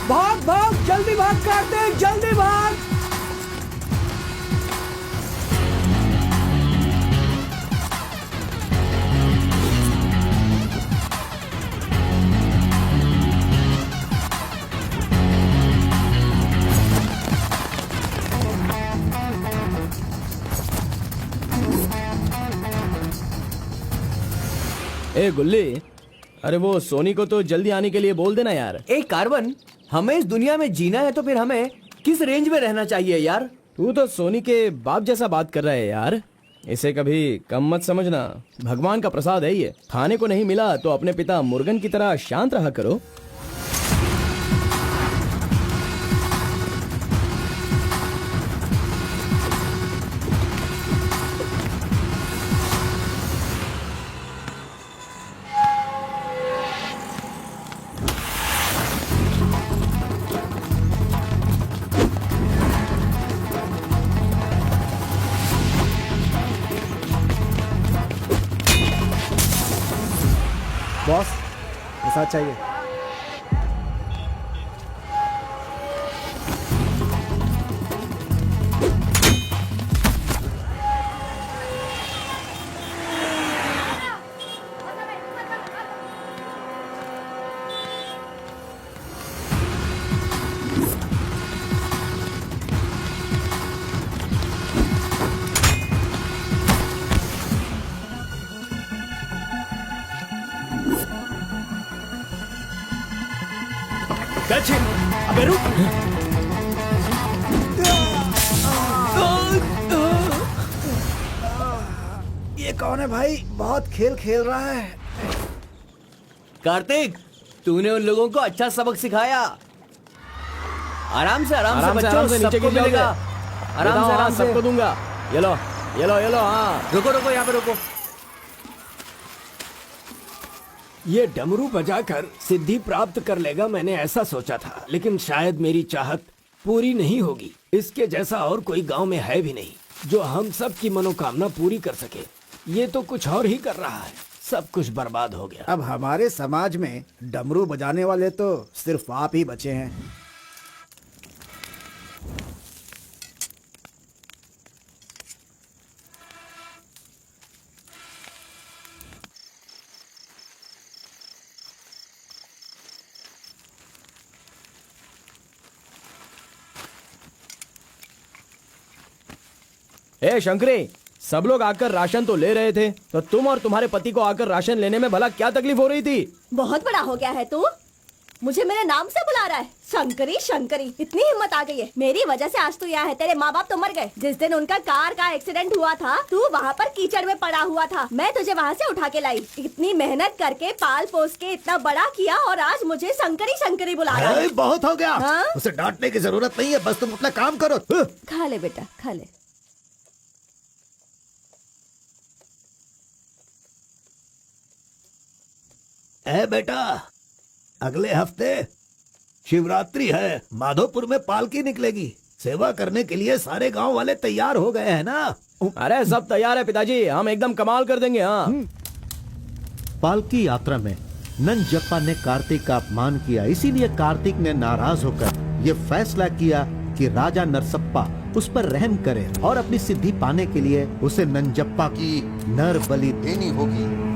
भाग भाग, जल्दी भाग कार्तिक, जल्दी भाग। ए गुल्ली, अरे वो सोनी को तो जल्दी आने के लिए बोल देना यार। ए कार्बन, हमें इस दुनिया में जीना है तो फिर हमें किस रेंज में रहना चाहिए यार? तू तो सोनी के बाप जैसा बात कर रहा है यार। इसे कभी कम मत समझना, भगवान का प्रसाद है ये। खाने को नहीं मिला तो अपने पिता मुर्गन की तरह शांत रहा करो। बॉस, ऐसा चाहिए। अबे रुक। ये कौन है भाई? बहुत खेल खेल रहा है। कार्तिक, तूने उन लोगों को अच्छा सबक सिखाया। आराम से बच्चों, नीचे सबको गिर मिलेगा। आराम से सबको दूंगा। ये लो, हाँ। रुको यहाँ पे रुको। ये डमरू बजाकर सिद्धि प्राप्त कर लेगा, मैंने ऐसा सोचा था, लेकिन शायद मेरी चाहत पूरी नहीं होगी। इसके जैसा और कोई गांव में है भी नहीं जो हम सब की मनोकामना पूरी कर सके। ये तो कुछ और ही कर रहा है, सब कुछ बर्बाद हो गया। अब हमारे समाज में डमरू बजाने वाले तो सिर्फ आप ही बचे हैं। ए शंकरी, सब लोग आकर राशन तो ले रहे थे, तो तुम और तुम्हारे पति को आकर राशन लेने में भला क्या तकलीफ हो रही थी? बहुत बड़ा हो गया है तू, मुझे मेरे नाम से बुला रहा है। शंकरी शंकरी, इतनी हिम्मत आ गई है। मेरी वजह से आज तू यहाँ है। तेरे माँ बाप तो मर गए। जिस दिन उनका कार का एक्सीडेंट हुआ था, तू वहाँ पर कीचड़ में पड़ा हुआ था। मैं तुझे वहाँ से उठा के लाई। इतनी मेहनत करके पाल पोस के इतना बड़ा किया, और आज मुझे शंकरी शंकरी बुला रहा है। बहुत हो गया। हाँ? उसे डांटने की जरूरत नहीं है, बस तुम अपना काम करो। खा ले बेटा, खा ले। ए बेटा, अगले हफ्ते शिवरात्रि है। माधोपुर में पालकी निकलेगी। सेवा करने के लिए सारे गांव वाले तैयार हो गए हैं ना? अरे सब तैयार है पिताजी, हम एकदम कमाल कर देंगे। हाँ। पालकी यात्रा में नंजप्पा ने कार्तिक का अपमान किया, इसीलिए कार्तिक ने नाराज होकर ये फैसला किया कि राजा नरसप्पा उस पर रहम करे और अपनी सिद्धि पाने के लिए उसे नंजप्पा की नर बलि देनी होगी।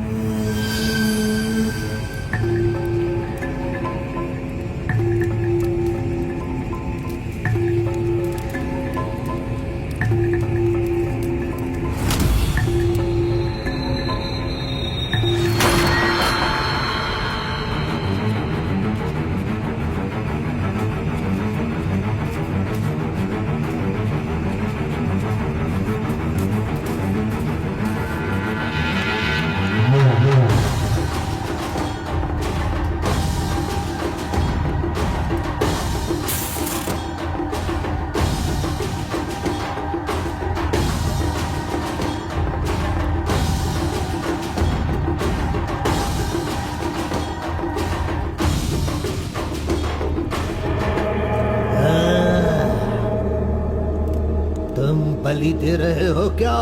बलि दे रहे हो क्या?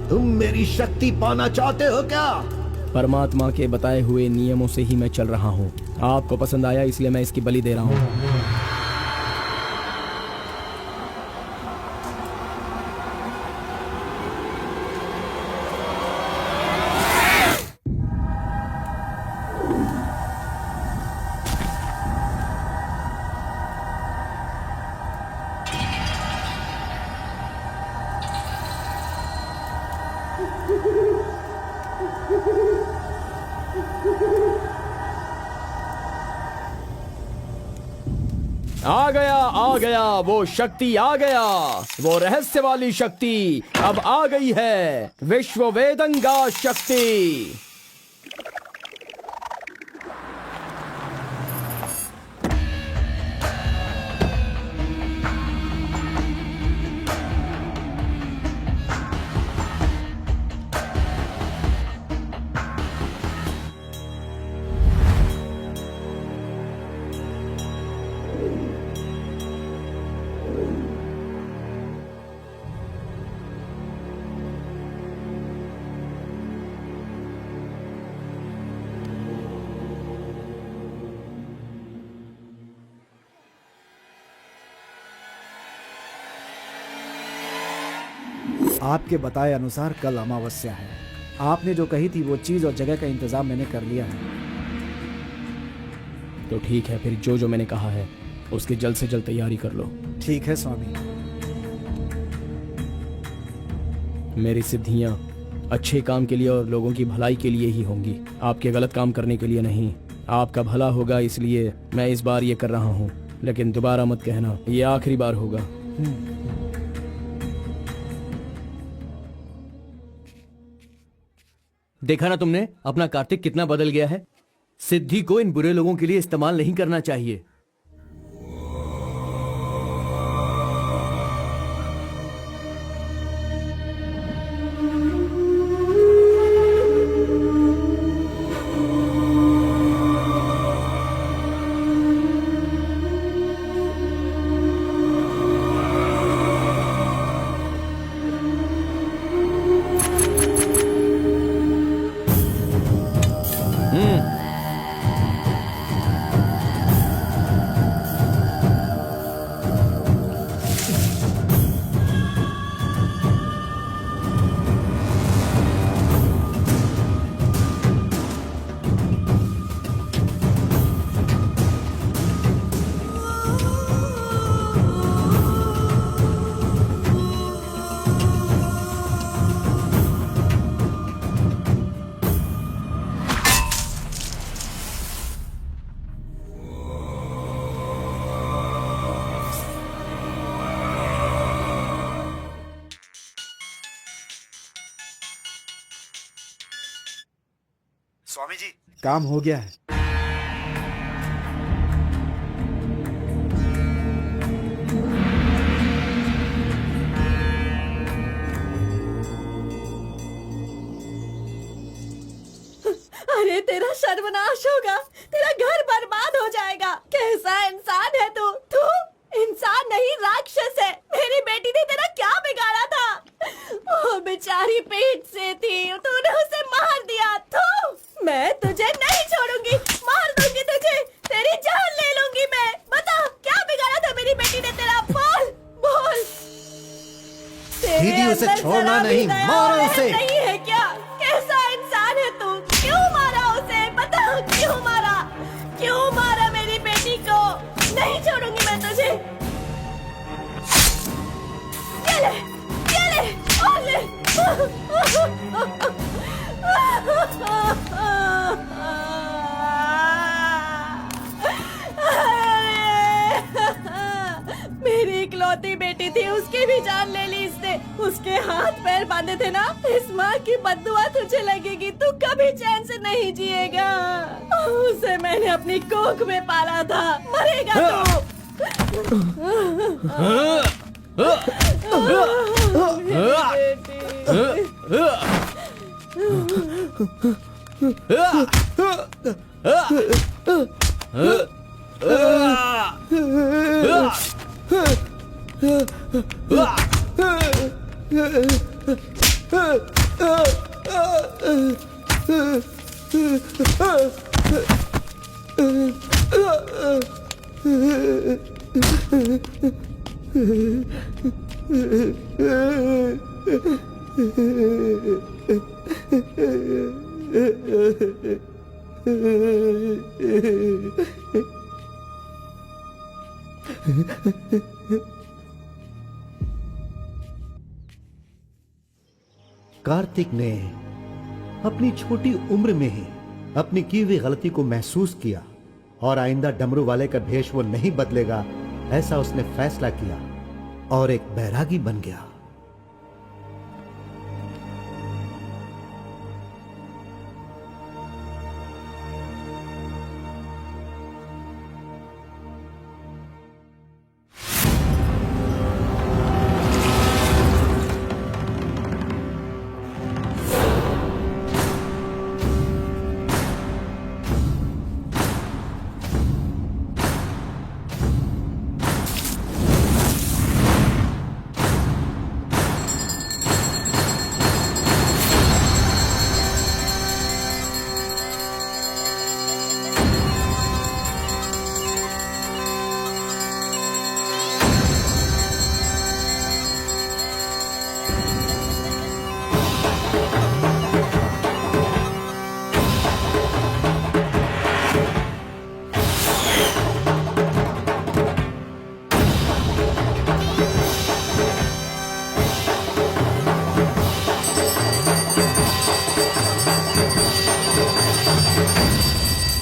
तुम मेरी शक्ति पाना चाहते हो क्या? परमात्मा के बताए हुए नियमों से ही मैं चल रहा हूँ। आपको पसंद आया इसलिए मैं इसकी बलि दे रहा हूँ। आ गया वो शक्ति, आ गया वो रहस्य वाली शक्ति। अब आ गई है विश्व वेदंगा शक्ति। आपके बताए अनुसार कल अमावस्या है। आपने जो कही थी वो चीज और जगह का इंतजाम मैंने कर लिया है। तो ठीक है, फिर जो जो मैंने कहा है उसकी जल्द से जल्द तैयारी कर लो। ठीक है स्वामी। मेरी सिद्धियां अच्छे काम के लिए और लोगों की भलाई के लिए ही होंगी, आपके गलत काम करने के लिए नहीं। आपका भला होगा इसलिए मैं इस बार ये कर रहा हूँ, लेकिन दोबारा मत कहना, ये आखिरी बार होगा। देखा ना तुमने, अपना कार्तिक कितना बदल गया है। सिद्धि को इन बुरे लोगों के लिए इस्तेमाल नहीं करना चाहिए। स्वामी जी, काम हो गया है। अरे तेरा सर्वनाश होगा, तेरा घर बर्बाद हो जाएगा। कैसा इंसान है तू? तू इंसान नहीं, राक्षस है। मेरी बेटी ने तेरा क्या बिगाड़ा था? वो बेचारी पेट से थी, तूने उसे मार दिया। तू, मैं तुझे नहीं छोड़ूंगी, मार दूंगी तुझे, तेरी जान ले लूंगी मैं। बता क्या बिगाड़ा था मेरी बेटी ने तेरा? बोल बोल। दीदी, उसे छोड़ना नहीं, मारो उसे। नहीं है क्या? कैसा इंसान है तू? क्यों मारा उसे? बता क्यों मारा? क्यों मारा मेरी बेटी को? नहीं छोड़ूंगी मैं तुझे। ये ले, ये ले, और ले। मेरी इकलौती बेटी थी, उसकी भी जान ले ली इसने। उसके हाथ पैर बांधे थे ना, इस माँ की बद्दुआ तुझे लगेगी, तू कभी चैन से नहीं जिएगा। उसे मैंने अपनी कोख में पाला था, मरेगा तू। कार्तिक ने अपनी छोटी उम्र में ही अपनी की हुई गलती को महसूस किया और आइंदा डमरू वाले का भेष वो नहीं बदलेगा, ऐसा उसने फैसला किया और एक बैरागी बन गया।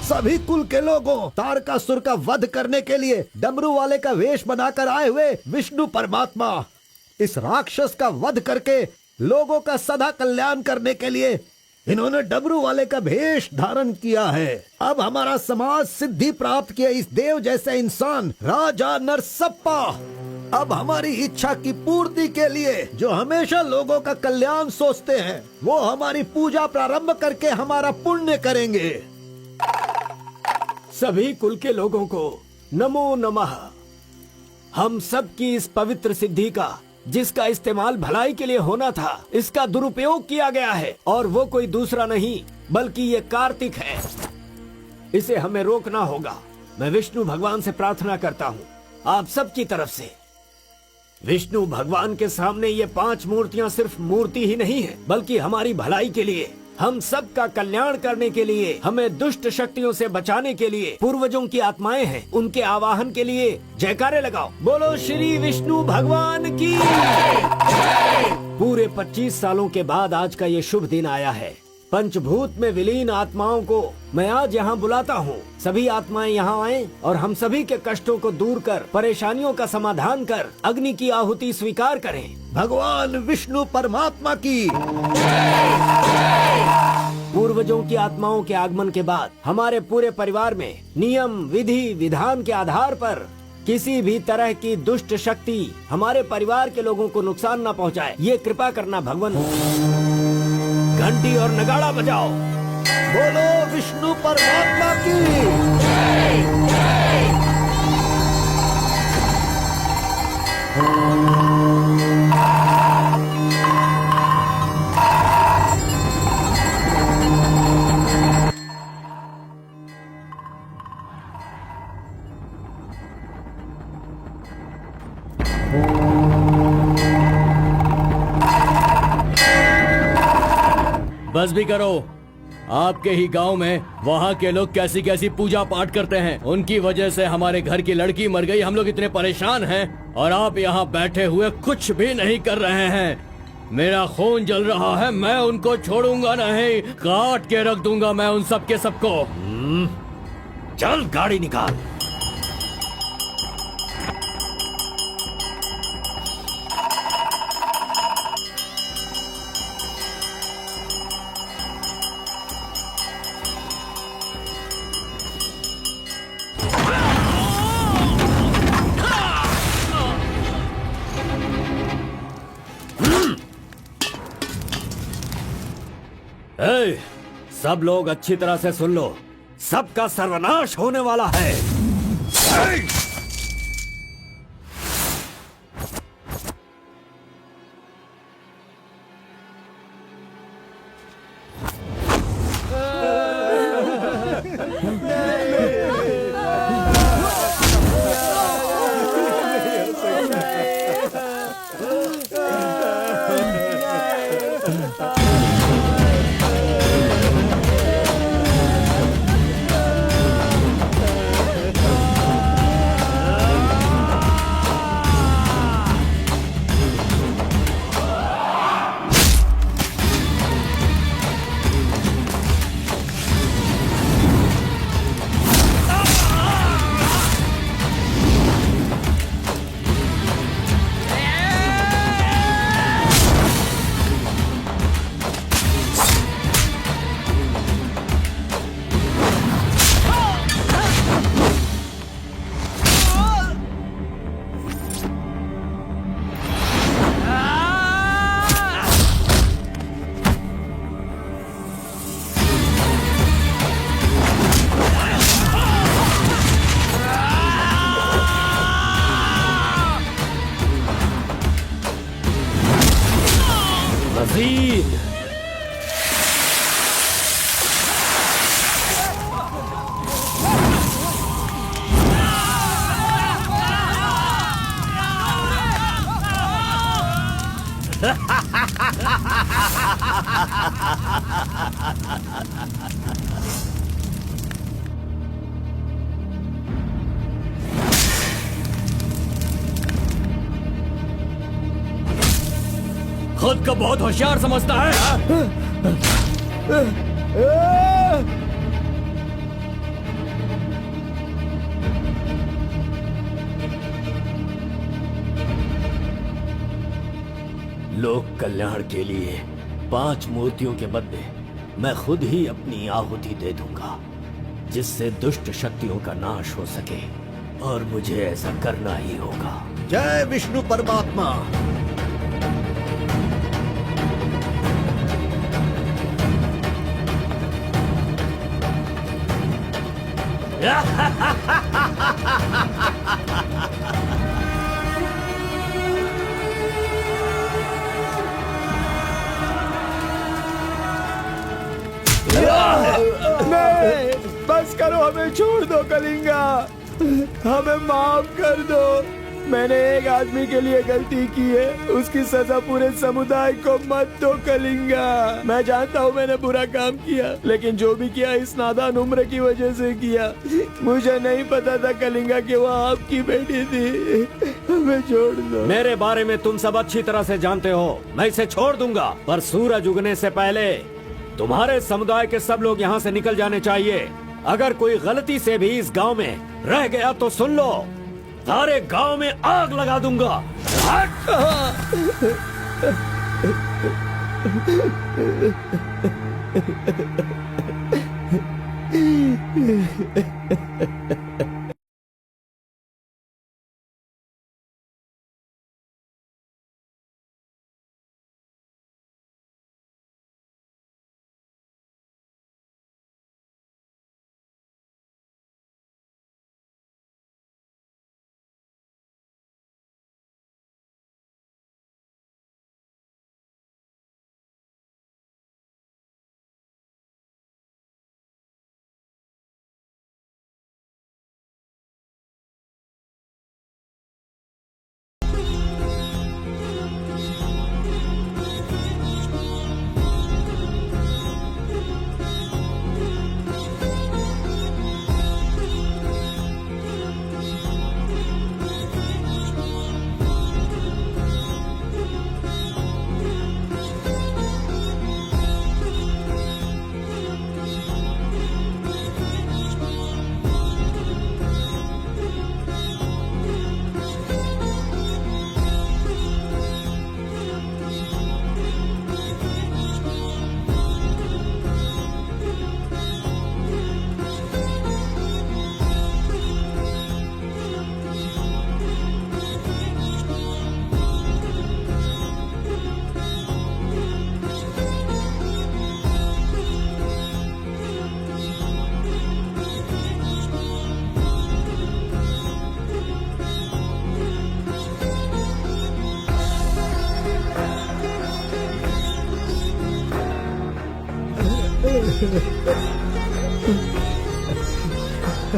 सभी कुल के लोगों, तारकासुर का वध करने के लिए डमरू वाले का वेश बनाकर आए हुए विष्णु परमात्मा इस राक्षस का वध करके लोगों का सदा कल्याण करने के लिए इन्होंने डमरू वाले का भेष धारण किया है। अब हमारा समाज सिद्धि प्राप्त किया इस देव जैसे इंसान राजा नरसप्पा अब हमारी इच्छा की पूर्ति के लिए जो हमेशा लोगों का कल्याण सोचते हैं, वो हमारी पूजा प्रारंभ करके हमारा पुण्य करेंगे। सभी कुल के लोगों को नमो नमः। हम सब की इस पवित्र सिद्धि का, जिसका इस्तेमाल भलाई के लिए होना था, इसका दुरुपयोग किया गया है और वो कोई दूसरा नहीं बल्कि ये कार्तिक है। इसे हमें रोकना होगा। मैं विष्णु भगवान से प्रार्थना करता हूँ आप सब की तरफ से। विष्णु भगवान के सामने ये 5 मूर्तियाँ सिर्फ मूर्ति ही नहीं है, बल्कि हमारी भलाई के लिए, हम सब का कल्याण करने के लिए, हमें दुष्ट शक्तियों से बचाने के लिए, पूर्वजों की आत्माएं हैं, उनके आवाहन के लिए जयकारे लगाओ। बोलो श्री विष्णु भगवान की। पूरे 25 सालों के बाद आज का ये शुभ दिन आया है। पंचभूत में विलीन आत्माओं को मैं आज यहाँ बुलाता हूँ। सभी आत्माएं यहाँ आएं और हम सभी के कष्टों को दूर कर, परेशानियों का समाधान कर, अग्नि की आहुति स्वीकार करें। भगवान विष्णु परमात्मा की। पूर्वजों की आत्माओं के आगमन के बाद हमारे पूरे परिवार में नियम विधि विधान के आधार पर किसी भी तरह की दुष्ट शक्ति हमारे परिवार के लोगों को नुकसान न पहुंचाए, ये कृपा करना भगवान। घंटी और नगाड़ा बजाओ। बोलो विष्णु परमात्मा की। बस भी करो। आपके ही गांव में वहाँ के लोग कैसी कैसी पूजा पाठ करते हैं। उनकी वजह से हमारे घर की लड़की मर गई, हम लोग इतने परेशान हैं और आप यहाँ बैठे हुए कुछ भी नहीं कर रहे हैं। मेरा खून जल रहा है, मैं उनको छोड़ूंगा नहीं, काट के रख दूंगा मैं उन सब के सबको। चल गाड़ी निकाल। ए, सब लोग अच्छी तरह से सुन लो, सबका सर्वनाश होने वाला है। खुद को बहुत होशियार समझता है। लोक कल्याण के लिए 5 मूर्तियों के बदले मैं खुद ही अपनी आहुति दे दूंगा, जिससे दुष्ट शक्तियों का नाश हो सके, और मुझे ऐसा करना ही होगा। जय विष्णु परमात्मा। नहीं, बस करो, हमें छोड़ दो कलिंगा, हमें माफ कर दो। मैंने एक आदमी के लिए गलती की है, उसकी सजा पूरे समुदाय को मत दो कलिंगा। मैं जानता हूँ मैंने बुरा काम किया, लेकिन जो भी किया इस नादान उम्र की वजह से किया। मुझे नहीं पता था कलिंगा कि वो आपकी बेटी थी। हमें छोड़ दो। मेरे बारे में तुम सब अच्छी तरह से जानते हो, मैं इसे छोड़ दूंगा, पर सूरज उगने से पहले तुम्हारे समुदाय के सब लोग यहाँ से निकल जाने चाहिए। अगर कोई गलती से भी इस गांव में रह गया तो सुन लो, सारे गांव में आग लगा दूंगा।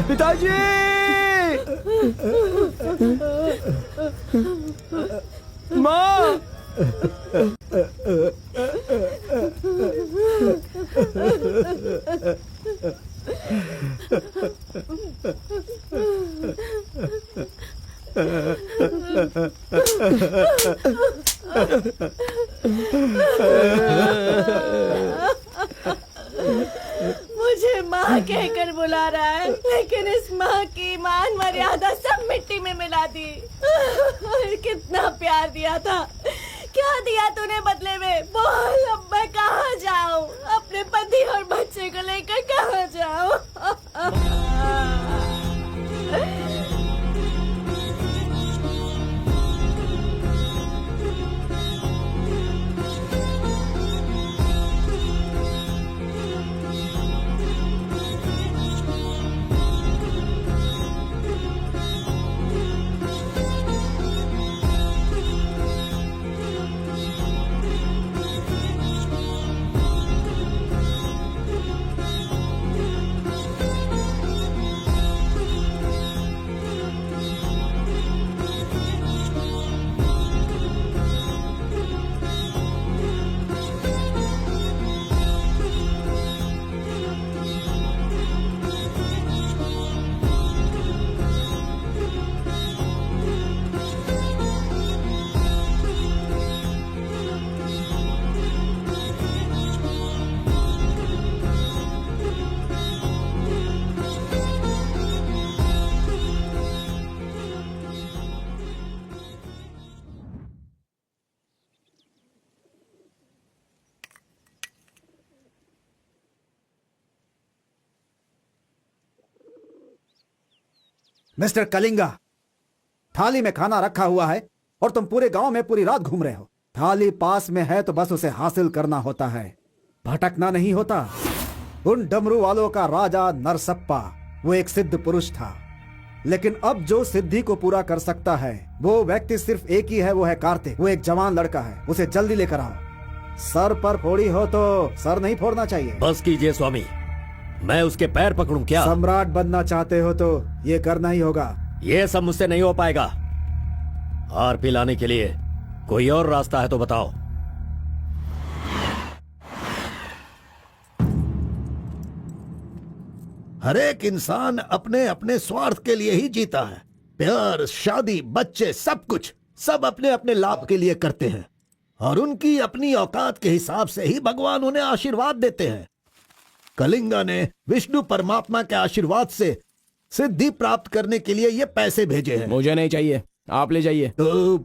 पिताजी! माँ! मुझे माँ कहकर बुला रहा है, लेकिन इस माँ की मान मर्यादा सब मिट्टी में मिला दी। कितना प्यार दिया था, क्या दिया तूने बदले में? बोल, अब मैं कहाँ जाऊँ? अपने पति और बच्चे को लेकर कहाँ जाऊँ? मिस्टर कलिंगा, थाली में खाना रखा हुआ है और तुम पूरे गांव में पूरी रात घूम रहे हो। थाली पास में है तो बस उसे हासिल करना होता है, भटकना नहीं होता। उन डमरू वालों का राजा नरसप्पा वो एक सिद्ध पुरुष था, लेकिन अब जो सिद्धि को पूरा कर सकता है वो व्यक्ति सिर्फ एक ही है, वो है कार्तिक। वो एक जवान लड़का है, उसे जल्दी लेकर आओ। सर पर फोड़ी हो तो सर नहीं फोड़ना चाहिए। बस कीजिए स्वामी, मैं उसके पैर पकड़ूं क्या? सम्राट बनना चाहते हो तो ये करना ही होगा। ये सब मुझसे नहीं हो पाएगा। हार पिलाने के लिए कोई और रास्ता है तो बताओ। हर एक इंसान अपने अपने स्वार्थ के लिए ही जीता है। प्यार, शादी, बच्चे, सब कुछ सब अपने अपने लाभ के लिए करते हैं और उनकी अपनी औकात के हिसाब से ही भगवान उन्हें आशीर्वाद देते हैं। कलिंगा ने विष्णु परमात्मा के आशीर्वाद से सिद्धि प्राप्त करने के लिए ये पैसे भेजे हैं। मुझे नहीं चाहिए, आप ले जाइए। तो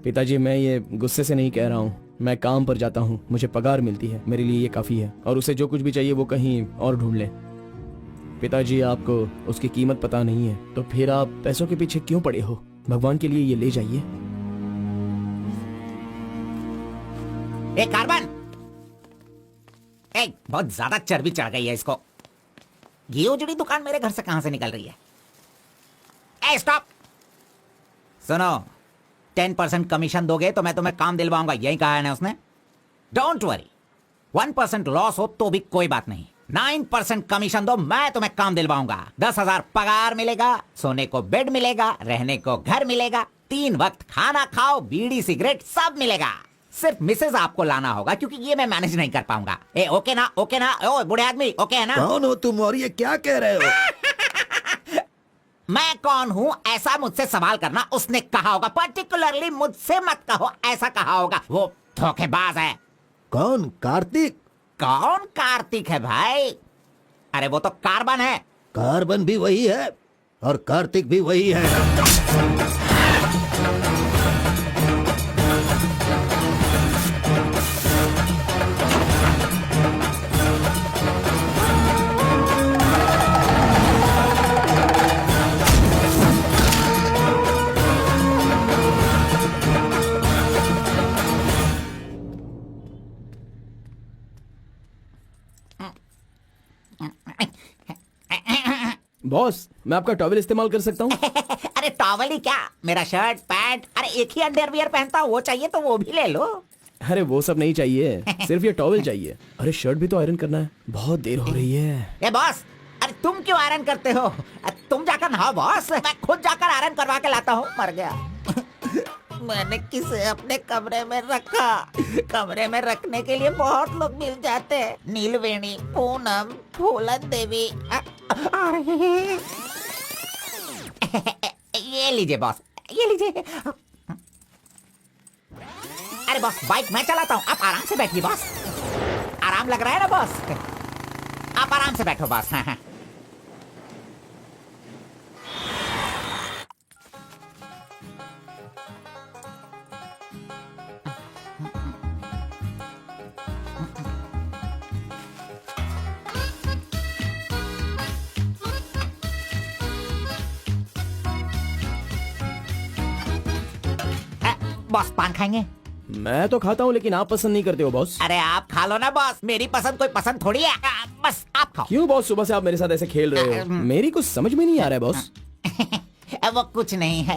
पिताजी, मैं ये गुस्से से नहीं कह रहा हूँ। मैं काम पर जाता हूँ, मुझे पगार मिलती है, मेरे लिए ये काफी है। और उसे जो कुछ भी चाहिए वो कहीं और ढूंढ ले। पिताजी, आपको उसकी कीमत पता नहीं है, तो फिर आप पैसों के पीछे क्यों पड़े हो? भगवान के लिए ये ले जाइए। ए कार्बन, ए बहुत ज्यादा चर्बी चढ़ गई है इसको। ये उजड़ी दुकान मेरे घर से कहां से निकल रही है? ए स्टॉप, सुनो, 10% कमीशन दोगे तो मैं तुम्हें काम दिलवाऊंगा, यही कहा है ना उसने। डोंट वरी, 1% लॉस हो तो भी कोई बात नहीं, 9% कमीशन दो, मैं तुम्हें काम दिलवाऊंगा। 10,000 पगार मिलेगा, सोने को बेड मिलेगा, रहने को घर मिलेगा, 3 वक्त खाना खाओ, बीड़ी सिगरेट सब मिलेगा। सिर्फ मिसेज आपको लाना होगा, क्योंकि ये मैं मैनेज नहीं कर पाऊंगा। ए ओके ना, ओके ना? ओ बूढ़े आदमी, ओके है ना? कौन हो तुम और ये क्या कह रहे हो? मैं कौन हूँ ऐसा मुझसे सवाल करना उसने कहा होगा। पर्टिकुलरली मुझसे मत कहो, ऐसा कहा होगा। वो धोखेबाज है। कौन? कार्तिक? कौन कार्तिक है भाई? अरे वो तो कार्बन है। कार्बन भी वही है और कार्तिक भी वही है। बॉस, मैं आपका टॉवेल इस्तेमाल कर सकता हूँ? अरे टॉवल ही क्या, मेरा शर्ट पैंट, अरे एक ही अंडरवियर पहनता हूँ, वो चाहिए तो वो भी ले लो। अरे वो सब नहीं चाहिए, सिर्फ ये टॉवेल चाहिए। अरे शर्ट भी तो आयरन करना है, बहुत देर हो रही है। ए बॉस, अरे तुम क्यों आयरन करते हो? तुम जाकर नहाओ बॉस, मैं खुद जाकर आयरन करवा के लाता हूँ। मर गया। मैंने किसे अपने कमरे में रखा? कमरे में रखने के लिए बहुत लोग मिल जाते हैं। नीलवेणी, पूनम, फूलन देवी। ये लीजिए बॉस, ये लीजिए। अरे बॉस, बाइक मैं चलाता हूँ, आप आराम से बैठिए बॉस। आराम लग रहा है ना बॉस? आप आराम से बैठो बॉस। हाँ हाँ। बॉस पान खाएंगे? मैं तो खाता हूँ, लेकिन आप पसंद नहीं करते हो बॉस। अरे आप खा लो ना बॉस, मेरी पसंद कोई पसंद थोड़ी है। बस आप खाओ। क्यों बॉस, सुबह से आप मेरे साथ ऐसे खेल रहे हो? मेरी कुछ समझ में नहीं आ रहा है बॉस। वो कुछ नहीं है,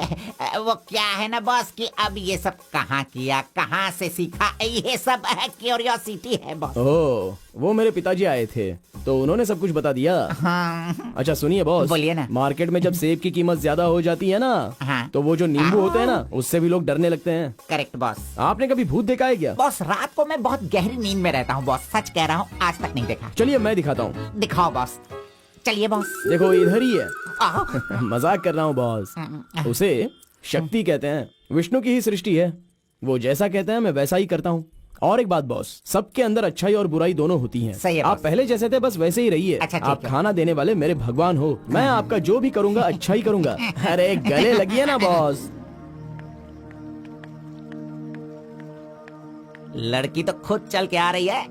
वो क्या है ना बॉस कि अब ये सब कहाँ किया, कहाँ से सीखा, ये सब क्यूरियोसिटी है बॉस। ओह, वो मेरे पिताजी आए थे तो उन्होंने सब कुछ बता दिया। हाँ। अच्छा सुनिए बॉस, बोलिए ना। मार्केट में जब सेब की कीमत ज्यादा हो जाती है ना, हाँ। तो वो जो नींबू होते हैं ना, उससे भी लोग डरने लगते हैं। Correct boss. आपने कभी भूत देखा है क्या? बॉस रात को मैं बहुत गहरी नींद में रहता हूँ बॉस, सच कह रहा हूँ, आज तक नहीं देखा। चलिए मैं दिखाता हूँ। दिखाओ बॉस, चलिए बॉस। देखो इधर ही है। आओ। मजाक कर रहा हूँ बॉस। उसे शक्ति कहते हैं, विष्णु की ही सृष्टि है। वो जैसा कहते हैं मैं वैसा ही करता हूँ। और एक बात बॉस, सबके अंदर अच्छाई और बुराई दोनों होती हैं। सही है आप बॉस। पहले जैसे थे बस वैसे ही रहिए। अच्छा, ठीक आप है। खाना देने वाले मेरे भगवान हो, मैं आपका जो भी करूंगा अच्छा ही करूंगा। अरे गले लगिए ना बॉस। लड़की तो खुद चल के आ रही है,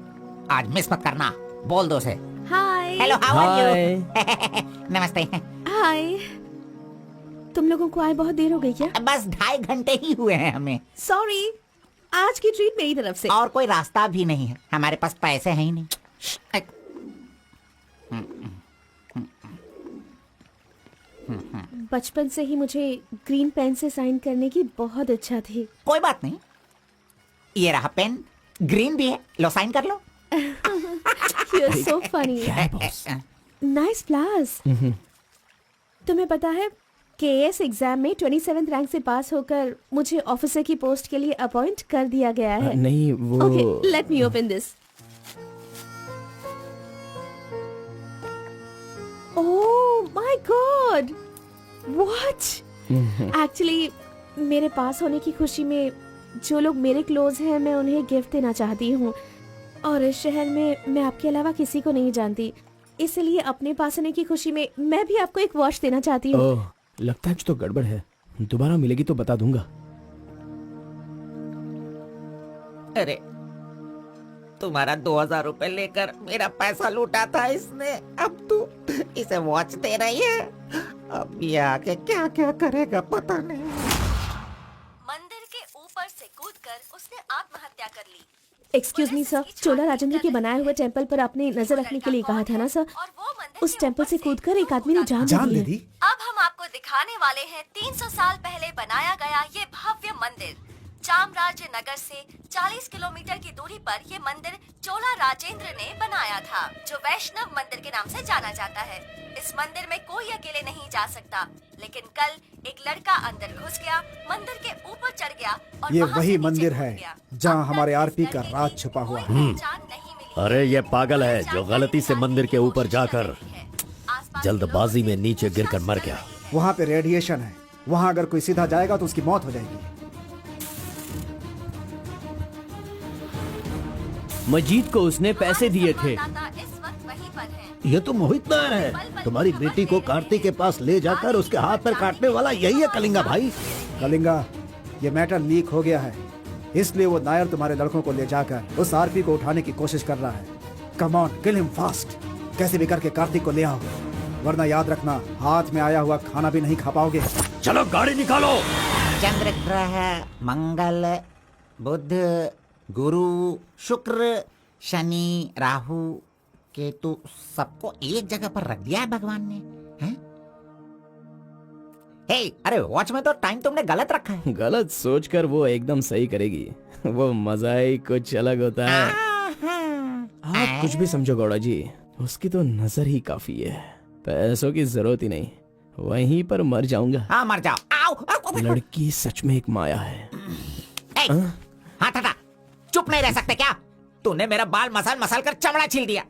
आज मिस मत करना। बोल दो से hi. Hello, how are hi. You? नमस्ते। हाय। तुम लोगों को आए बहुत देर हो गई क्या? बस 2.5 घंटे ही हुए हैं हमें, सॉरी, आज की ट्रीट मेरी तरफ से। और कोई रास्ता भी नहीं है, हमारे पास पैसे हैं ही नहीं। बचपन से ही मुझे ग्रीन पेन से साइन करने की बहुत इच्छा थी। कोई बात नहीं, ये रहा पेन, ग्रीन भी है, लो साइन कर लो। You're so funny. Nice flowers. तुम्हें पता है केएस एग्जाम में 27th रैंक से पास होकर मुझे ऑफिसर की पोस्ट के लिए अपॉइंट कर दिया गया है। नहीं वो Okay, let me open this. Oh my God! What? Actually, मेरे पास होने की खुशी में जो लोग मेरे क्लोज हैं मैं उन्हें गिफ्ट देना चाहती हूँ, और इस शहर में मैं आपके अलावा किसी को नहीं जानती, इसलिए अपने पास होने की खुशी में मैं भी आपको एक वॉच देना चाहती हूँ। ओह, लगता है कुछ तो गड़बड़ है। दोबारा मिलेगी तो बता दूंगा। अरे तुम्हारा 2000 रुपए लेकर मेरा पैसा लूटा था इसने, अब तू इसे वॉच दे रही है। अब ये आके क्या क्या करेगा पता नहीं। मंदिर के ऊपर से कूदकर उसने आत्महत्या कर ली। एक्सक्यूज मी सर, चोला राजेंद्र के बनाए हुए टेंपल पर आपने नजर रखने के लिए कहा था ना सर? उस टेंपल से कूदकर एक आदमी ने जान दे दी। अब हम आपको दिखाने वाले हैं 300 साल पहले बनाया गया ये भव्य मंदिर। चामराज नगर से 40 किलोमीटर की दूरी पर ये मंदिर चोला राजेंद्र ने बनाया था, जो वैष्णव मंदिर के नाम से जाना जाता है। इस मंदिर में कोई अकेले नहीं जा सकता, लेकिन कल एक लड़का अंदर घुस गया, मंदिर के ऊपर चढ़ गया और ये वहाँ वही से मंदिर नीचे है कूद गया। जहाँ हमारे आरपी का राज छुपा हुआ है। अरे ये पागल है जो गलती से मंदिर के ऊपर जाकर जल्दबाजी में नीचे गिरकर मर गया। वहाँ पे रेडिएशन है, वहाँ अगर कोई सीधा जाएगा तो उसकी मौत हो जाएगी। मजीद को उसने पैसे दिए थे। ये तो मोहित नायर है, तुम्हारी बेटी को कार्तिक के पास ले जाकर उसके हाथ पर काटने वाला यही है कलिंगा भाई। कलिंगा, ये मैटर लीक हो गया है, इसलिए वो नायर तुम्हारे लड़कों को ले जाकर उस आरपी को उठाने की कोशिश कर रहा है। Come on, kill him fast. कैसे भी करके कार्तिक को ले आओ, वरना याद रखना हाथ में आया हुआ खाना भी नहीं खा पाओगे। चलो गाड़ी निकालो। चंद्र ग्रह, मंगल, बुध, गुरु, शुक्र, शनि, राहु, केतु, सबको एक जगह पर रख दिया है भगवान ने, हैं? हे, अरे वॉच में तो टाइम तुमने गलत रखा है। गलत सोचकर वो एकदम सही करेगी। वो मजा ही कुछ अलग होता है। आप कुछ भी समझो गौड़ा जी, उसकी तो नजर ही काफी है, पैसों की जरूरत ही नहीं। वहीं पर मर जाऊंगा। हाँ मर जाओ। आओ। लड़की सच में एक माया है। हाँ टाटा, चुप नहीं रह सकते क्या? तूने मेरा बाल मसल मसल कर चमड़ा छील दिया।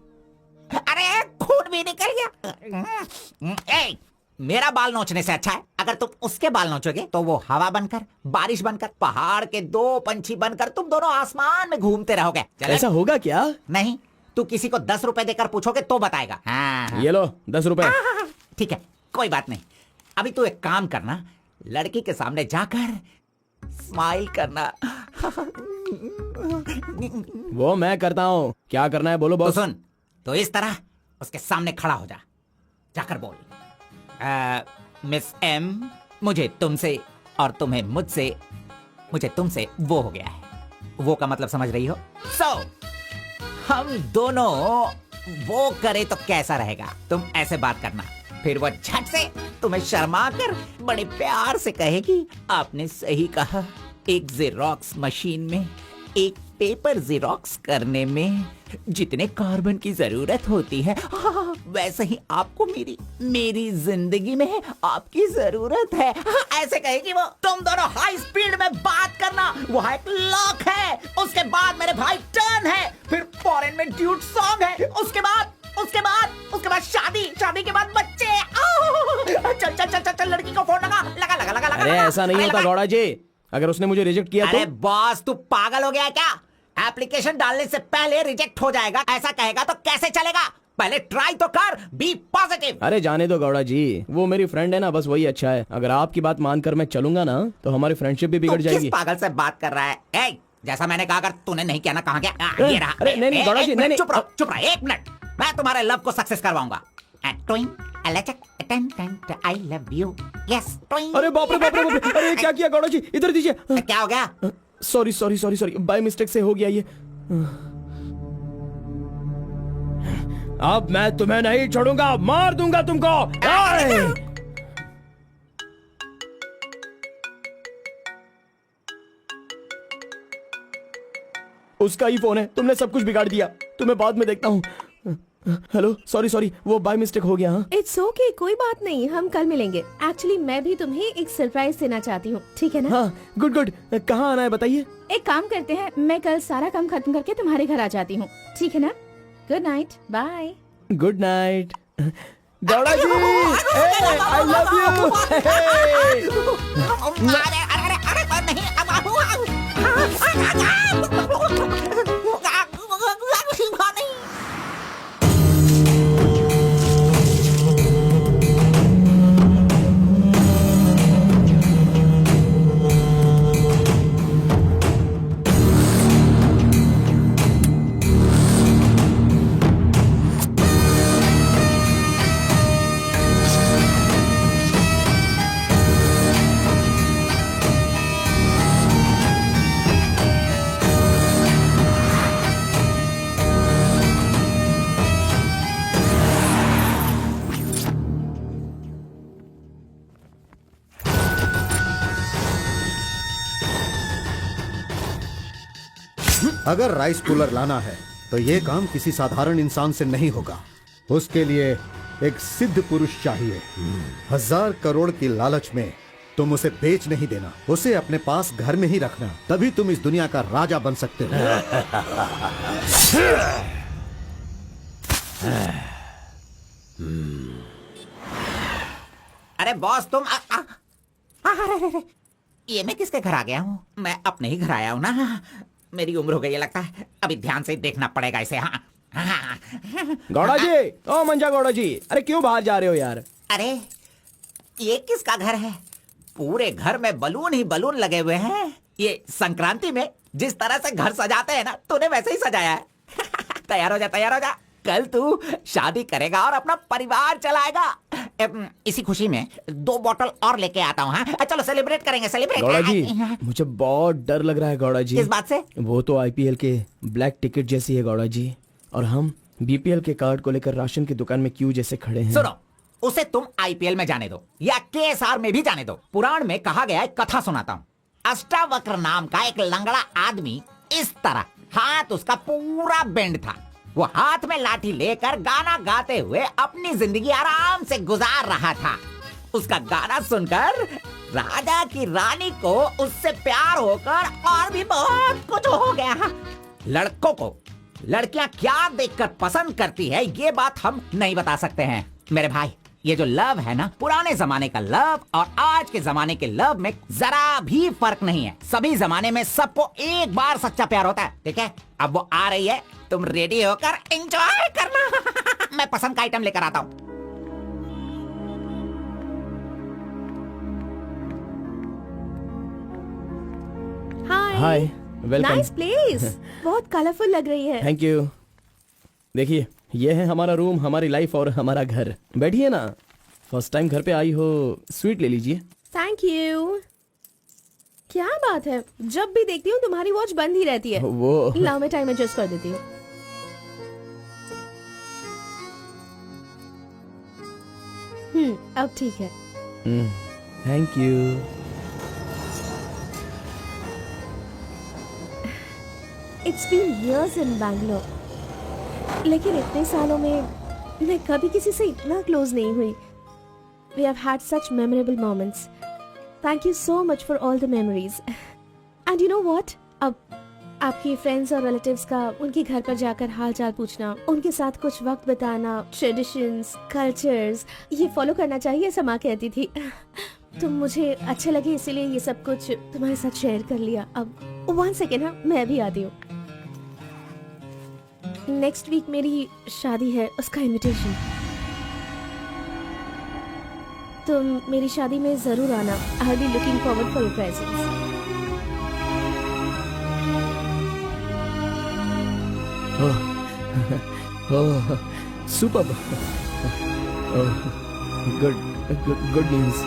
अरे खून भी निकल गया। मेरा बाल नोचने से अच्छा है अगर तुम उसके बाल नोचोगे तो वो हवा बनकर, बारिश बनकर, पहाड़ के 2 पंछी बनकर तुम दोनों आसमान में घूमते रहोगे। ऐसा होगा क्या? नहीं, तू किसी को 10 रुपए देकर पूछोगे तो बताएगा। हाँ। ये लो 10 रुपए। ठीक है, कोई बात नहीं। अभी तू एक काम करना, लड़की के सामने जाकर स्माइल करना। वो मैं करता हूँ, क्या करना है बोलो बॉस। तो सुन, तो इस तरह उसके सामने खड़ा हो जा, जाकर बोल, मिस एम, मुझे तुमसे और तुम्हें मुझसे, मुझे तुमसे वो हो गया है। वो का मतलब समझ रही हो? हम दोनों वो करे तो कैसा रहेगा? तुम ऐसे बात करना, फिर वो झट से तुम्हें शर्मा कर बड़े प्यार से कहेगी, आपने सही कहा, एक जेरोक्स मशीन में एक पेपर जेरोक्स करने में जितने कार्बन की जरूरत होती है, वैसे ही आपको मेरी जिंदगी में आपकी जरूरत है। ऐसे कहेगी वो। तुम दोनों हाई स्पीड में बात करना, वहाँ एक लॉक है, उसके बाद मेरे भाई टर्न है, फिर फॉरेन में ड्यूट सॉन्ग है, उसके बाद शादी के बाद बच्चे। चल लड़की को फोन लगा। अरे ऐसा नहीं होता गौड़ा जी, अगर उसने मुझे रिजेक्ट किया अरे बॉस, तू पागल हो गया है क्या? एप्लीकेशन डालने से पहले रिजेक्ट हो जाएगा, ऐसा कहेगा तो कैसे चलेगा? पहले ट्राई तो कर, बी पॉजिटिव। अरे जाने दो गौड़ा जी, वो मेरी फ्रेंड है ना, बस वही अच्छा है। अगर आपकी बात मानकर मैं चलूंगा ना तो हमारी फ्रेंडशिप भी बिगड़ जाएगी। किस पागल से बात कर रहा है? जैसा मैंने कहा, अगर तूने नहीं किया ना, कहाँ गया? ये रहा। अरे नहीं गौड़ा जी, नहीं। चुप रहो 1 मिनट, मैं तुम्हारे लव को सक्सेस करवाऊंगा। I love you. Yes. अरे बाप रे, अरे क्या किया गौड़ा जी? इधर दीजिए। क्या हो गया? सॉरी, बाय मिस्टेक से हो गया ये। अब मैं तुम्हें नहीं छोड़ूंगा, मार दूंगा तुमको। उसका ही फोन है, तुमने सब कुछ बिगाड़ दिया। तुम्हें बाद में देखता हूँ। हेलो, सॉरी, वो बाय मिस्टेक हो गया। इट्स ओके, कोई बात नहीं, हम कल मिलेंगे। एक्चुअली मैं भी तुम्हें एक सरप्राइज देना चाहती हूँ, ठीक है ना? हाँ, गुड। कहाँ आना है बताइए? एक काम करते हैं, मैं कल सारा काम खत्म करके तुम्हारे घर आ जाती हूँ, ठीक है ना? Good night, bye. Good night Gowda ji, I love you. अरे नहीं, अगर राइस कूलर लाना है तो ये काम किसी साधारण इंसान से नहीं होगा। उसके लिए एक सिद्ध पुरुष चाहिए। 1000 करोड़ की लालच में तुम उसे बेच नहीं देना, उसे अपने पास घर में ही रखना, तभी तुम इस दुनिया का राजा बन सकते हो। अरे बॉस तुम ये मैं किसके घर आ गया हूँ? मैं अपने ही घर आया हूँ ना। मेरी उम्र हो गई है लगता है, अभी ध्यान से देखना पड़ेगा इसे। हाँ गौड़ा जी, ओ मंजा गौड़ा जी, अरे क्यों बाहर जा रहे हो यार? अरे ये किसका घर है? पूरे घर में बलून ही बलून लगे हुए हैं। ये संक्रांति में जिस तरह से घर सजाते हैं ना, तूने वैसे ही सजाया है। तैयार हो जा, तैयार हो जा। कल तू शादी करेगा और अपना परिवार चलाएगा। इसी खुशी में 2 बॉटल और लेके आता हूँ। हाँ चलो सेलिब्रेट करेंगे, सेलिब्रेट। गौड़ा जी, मुझे बहुत डर लग रहा है गौड़ा जी। किस बात से? वो तो आईपीएल के ब्लैक टिकट जैसी है गौड़ा जी, और हम बीपीएल के कार्ड को लेकर राशन की दुकान में क्यों जैसे खड़े हैं। सुनो, उसे तुम आईपीएल में जाने दो या केएसआर में भी जाने दो। पुराण में कहा गया है, कथा सुनाता हूँ। अष्टावक्र नाम का एक लंगड़ा आदमी, इस तरह हाथ उसका पूरा बेंड था। वो हाथ में लाठी लेकर गाना गाते हुए अपनी जिंदगी आराम से गुजार रहा था। उसका गाना सुनकर राजा की रानी को उससे प्यार होकर और भी बहुत कुछ हो गया। लड़कों को लड़कियां क्या देखकर पसंद करती है, ये बात हम नहीं बता सकते हैं मेरे भाई। ये जो लव है ना, पुराने जमाने का लव और आज के जमाने के लव में जरा भी फर्क नहीं है। सभी जमाने में सबको एक बार सच्चा प्यार होता है, ठीक है? अब वो आ रही है, तुम रेडी होकर एंजॉय करना। मैं पसंद का आइटम लेकर आता हूँ। हाय, वेलकम। नाइस प्लेस, बहुत कलरफुल लग रही है। Thank you. देखिए, ये है हमारा रूम, हमारी लाइफ और हमारा घर। बैठिए ना, फर्स्ट टाइम घर पे आई हो, स्वीट ले लीजिए। Thank you. क्या बात है, जब भी देखती हूँ तुम्हारी वॉच बंद ही रहती है। वो लाओ मैं टाइम एडजस्ट कर देती हूँ। अब ठीक है। Thank you. It's been years in Bangalore, लेकिन इतने सालों में मैं कभी किसी से इतना क्लोज नहीं हुई। We have had such memorable moments. Thank you so much for all the memories. And you know what? अब आपके फ्रेंड्स और रिलेटिव्स का उनके घर पर जाकर हाल चाल पूछना, उनके साथ कुछ वक्त बिताना, ट्रेडिशंस, कल्चर्स, ये फॉलो करना चाहिए, ऐसा माँ कहती थी। तो मुझे अच्छे लगे, इसीलिए ये सब कुछ तुम्हारे साथ शेयर कर लिया। अब 1 सेकेंड, हाँ मैं भी आती हूँ। नेक्स्ट वीक मेरी शादी है, उसका इनविटेशन। तुम मेरी शादी में जरूर आना। I will be looking forward for your presence. Superb. Good news.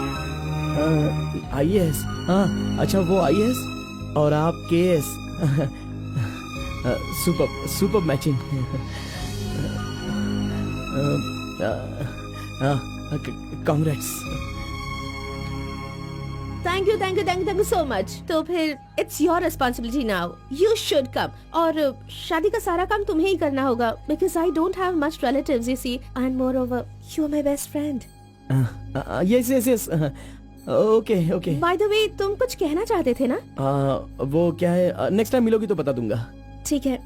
IAS. हाँ अच्छा, वो आईएएस और आप KS. Superb matching. Congrats. Thank you so much. तो फिर it's your responsibility now, you should come. और शादी का सारा काम तुम्हें ही करना होगा, because I don't have much relatives, you see, and moreover you are my best friend. Yes. Okay. By the way, तुम कुछ कहना चाहते थे ना? वो क्या है, नेक्स्ट टाइम मिलोगी तो बता दूंगा। ठीक है,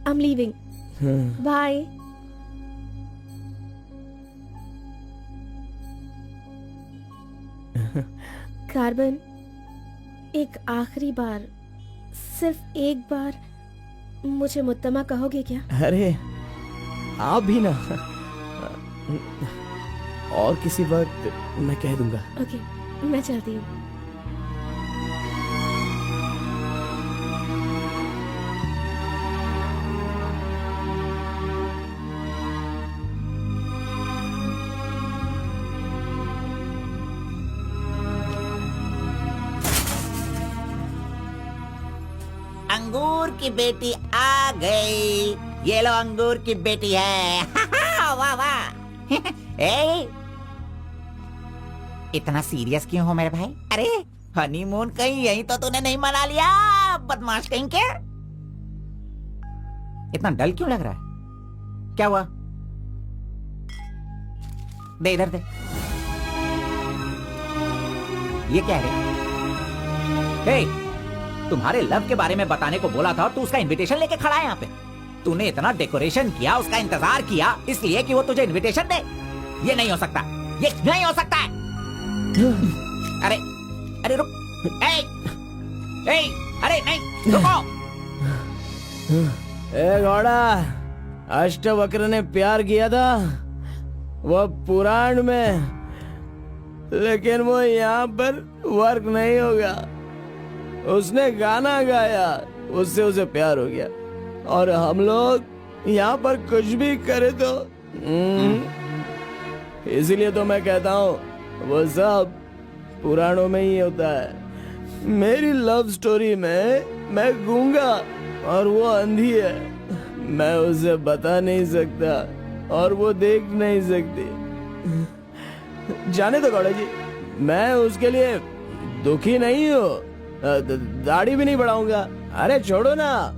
I am leaving. Bye. Carbon, एक आखिरी बार, सिर्फ एक बार मुझे मुत्तमा कहोगे क्या? अरे आप भी ना, और किसी वक्त मैं कह दूंगा। ओके, मैं चलती हूँ। अंगूर की बेटी आ गई। ये लो अंगूर की बेटी है। वाह वाह। ए, इतना सीरियस क्यों हो मेरे भाई? अरे हनीमून कहीं यहीं तो तूने नहीं मना लिया, बदमाश कहीं के? इतना डल क्यों लग रहा है? क्या हुआ? दे इधर दे। ये क्या है? हे, तुम्हारे लव के बारे में बताने को बोला था और तू उसका इनविटेशन लेके खड़ा है यहाँ पे। तूने इतना डेकोरेशन किया, उसका इंतजार किया इसलिए कि वो तुझे इनविटेशन दे। ये नहीं हो सकता, ये नहीं हो सकता है। अरे अरे रुक, अरे नहीं रुको। ए घोड़ा, अष्टवक्र ने प्यार किया था वो पुराण में, लेकिन वो यहाँ पर वर्क नहीं होगा। उसने गाना गाया, उससे उसे प्यार हो गया, और हम लोग यहाँ पर कुछ भी करे तो इसीलिए तो मैं कहता हूँ वो सब पुराणों में ही होता है। मेरी लव स्टोरी में मैं गूंगा और वो अंधी है। मैं उसे बता नहीं सकता और वो देख नहीं सकती। जाने दो गौड़ा जी, मैं उसके लिए दुखी नहीं हूँ। दाढ़ी भी नहीं बढ़ाऊंगा। अरे छोड़ो ना,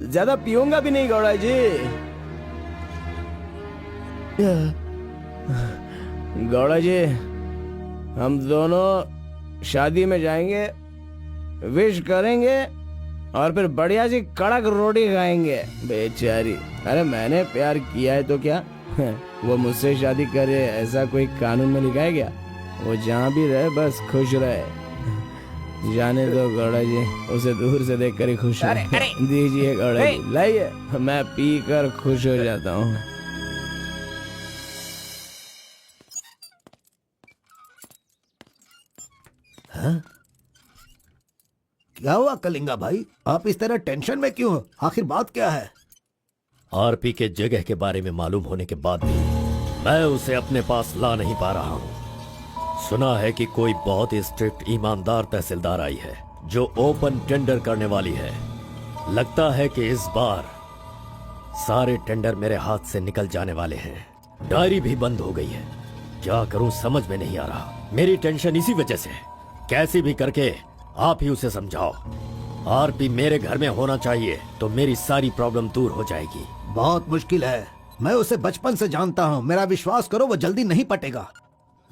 ज्यादा पीऊंगा भी नहीं गौड़ा जी। गौड़ा जी, हम दोनों शादी में जाएंगे, विश करेंगे और फिर बढ़िया सी कड़क रोटी खाएंगे। बेचारी, अरे मैंने प्यार किया है तो क्या वो मुझसे शादी करे ऐसा कोई कानून में लिखा है क्या? वो जहाँ भी रहे बस खुश रहे। जाने दो गौड़ा जी, उसे दूर से देखकर ही खुश हो। दीजिए गौड़ा जी, लाइए, मैं पी कर खुश हो जाता हूँ। क्या हुआ कलिंगा भाई, आप इस तरह टेंशन में क्यों हो? आखिर बात क्या है? आरपी के जगह के बारे में मालूम होने के बाद भी मैं उसे अपने पास ला नहीं पा रहा हूँ। सुना है कि कोई बहुत ही स्ट्रिक्ट ईमानदार तहसीलदार आई है जो ओपन टेंडर करने वाली है। लगता है कि इस बार सारे टेंडर मेरे हाथ से निकल जाने वाले हैं। डायरी भी बंद हो गई है। क्या करूं समझ में नहीं आ रहा। मेरी टेंशन इसी वजह से है। कैसी भी करके आप ही उसे समझाओ। आरपी मेरे घर में होना चाहिए तो मेरी सारी प्रॉब्लम दूर हो जाएगी। बहुत मुश्किल है, मैं उसे बचपन से जानता हूँ। मेरा विश्वास करो, वो जल्दी नहीं पटेगा।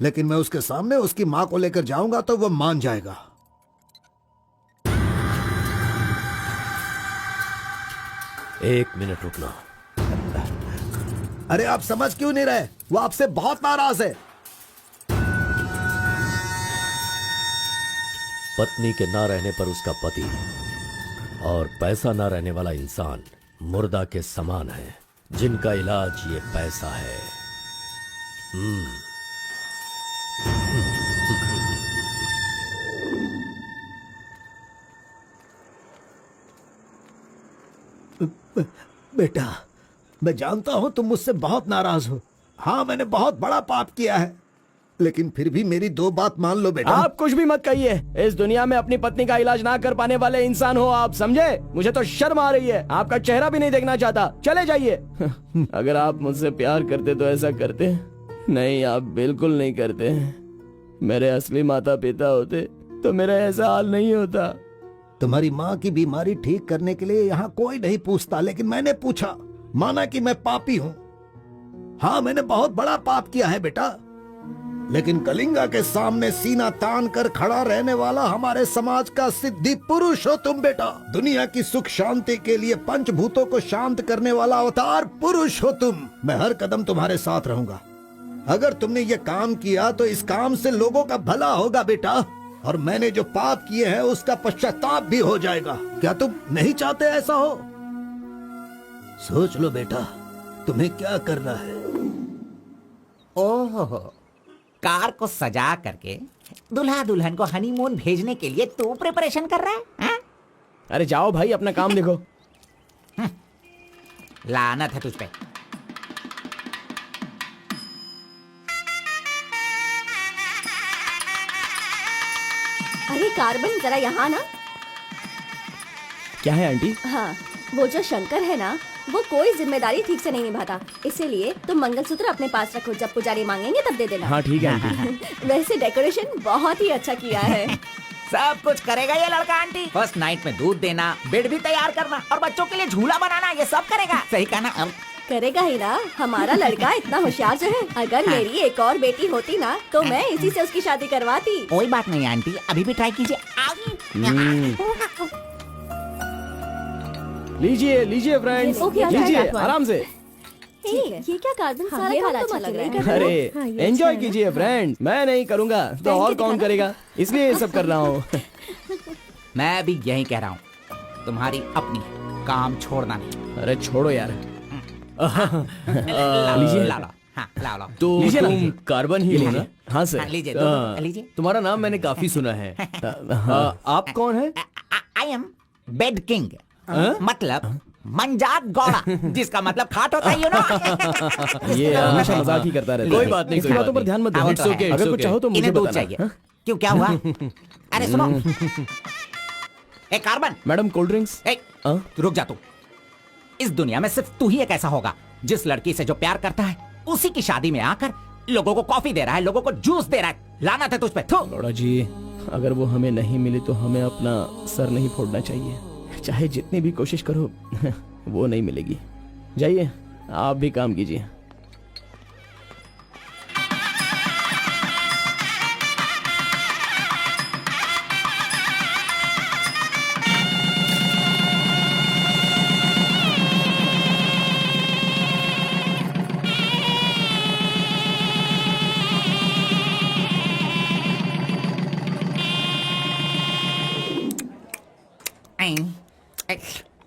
लेकिन मैं उसके सामने उसकी माँ को लेकर जाऊंगा तो वो मान जाएगा। एक मिनट रुकना। अरे आप समझ क्यों नहीं रहे? वो आपसे बहुत नाराज है। पत्नी के ना रहने पर उसका पति और पैसा ना रहने वाला इंसान मुर्दा के समान है, जिनका इलाज ये पैसा है। बेटा, मैं जानता हूं तुम मुझसे बहुत नाराज हो। हाँ, मैंने बहुत बड़ा पाप किया है, लेकिन फिर भी मेरी दो बात मान लो बेटा। आप कुछ भी मत कहिए। इस दुनिया में अपनी पत्नी का इलाज ना कर पाने वाले इंसान हो आप, समझे? मुझे तो शर्म आ रही है। आपका चेहरा भी नहीं देखना चाहता। चले जाइए। अगर आप मुझसे प्यार करते तो ऐसा करते। नहीं, आप बिल्कुल नहीं करते। मेरे असली माता पिता होते तो मेरा ऐसा हाल नहीं होता। तुम्हारी माँ की बीमारी ठीक करने के लिए यहाँ कोई नहीं पूछता, लेकिन मैंने पूछा। माना कि मैं पापी हूँ। हाँ, मैंने बहुत बड़ा पाप किया है बेटा, लेकिन कलिंगा के सामने सीना तान कर खड़ा रहने वाला हमारे समाज का सिद्धि पुरुष हो तुम बेटा। दुनिया की सुख शांति के लिए पंचभूतों को शांत करने वाला अवतार पुरुष हो तुम। मैं हर कदम तुम्हारे साथ रहूंगा। अगर तुमने ये काम किया तो इस काम से लोगों का भला होगा बेटा, और मैंने जो पाप किए हैं उसका पश्चाताप भी हो जाएगा। क्या तुम नहीं चाहते ऐसा हो? सोच लो बेटा, तुम्हें क्या करना है। ओहो, कार को सजा करके दुल्हा दुल्हन को हनीमून भेजने के लिए तू प्रिपरेशन कर रहा है, हा? अरे जाओ भाई, अपना काम देखो। लानत है तुझ पे। अरे कार्बन, जरा यहाँ ना। क्या है आंटी? हाँ, वो जो शंकर है ना, वो कोई जिम्मेदारी ठीक से नहीं निभाता। इसीलिए तुम मंगलसूत्र अपने पास रखो, जब पुजारी मांगेंगे तब दे देना। हाँ ठीक है आंटी। वैसे डेकोरेशन बहुत ही अच्छा किया है। सब कुछ करेगा ये लड़का आंटी। फर्स्ट नाइट में दूध देना, बेड भी तैयार करना और बच्चों के लिए झूला बनाना, ये सब करेगा। सही कहा ना? करेगा ही ना, हमारा लड़का इतना होशियार जो है। अगर मेरी एक और बेटी होती ना तो मैं इसी से उसकी शादी करवाती। कोई बात नहीं आंटी, अभी भी ट्राई कीजिए। लीजिए लीजिए फ्रेंड्स, लीजिए आराम से। ये क्या कार्बन सारा खाना अच्छा लग रहा है। अरे एंजॉय कीजिए फ्रेंड, मैं नहीं करूँगा तो और कौन करेगा, इसलिए ये सब कर रहा हूँ। मैं भी यही कह रहा हूँ, तुम्हारी अपनी, काम छोड़ना नहीं। अरे छोड़ो यार। लीजिए ला लो। हाँ ला लो। तो लीजिए ना। तुम कार्बन ही हो ना? हाँ सर। लीजिए लीजिए। तुम्हारा नाम मैंने काफी सुना है। आप कौन है? आई एम बेड किंग, मतलब मंजात गौड़ा, जिसका मतलब खाट होता है, यू नो। ये हमेशा मजाक ही करता रहता है। कोई बात नहीं, इसकी बातों पर ध्यान मत दो। It's okay, अगर कुछ चाहो तो मुझे इन्हें दूध बताना। चाहिए। क्यों, क्या हुआ? अरे सुनो, ए कार्बन, मैडम कोल्ड ड्रिंक्स। रुक जा तू। इस दुनिया में सिर्फ तू ही एक ऐसा होगा जिस लड़की से जो प्यार करता है उसी की शादी में आकर लोगों को कॉफी दे रहा है, लोगों को जूस दे रहा है। लानत है तुझ पे। गौड़ा जी, अगर वो हमें नहीं मिली तो हमें अपना सर नहीं फोड़ना चाहिए। चाहे जितनी भी कोशिश करो वो नहीं मिलेगी। जाइए आप भी काम कीजिए।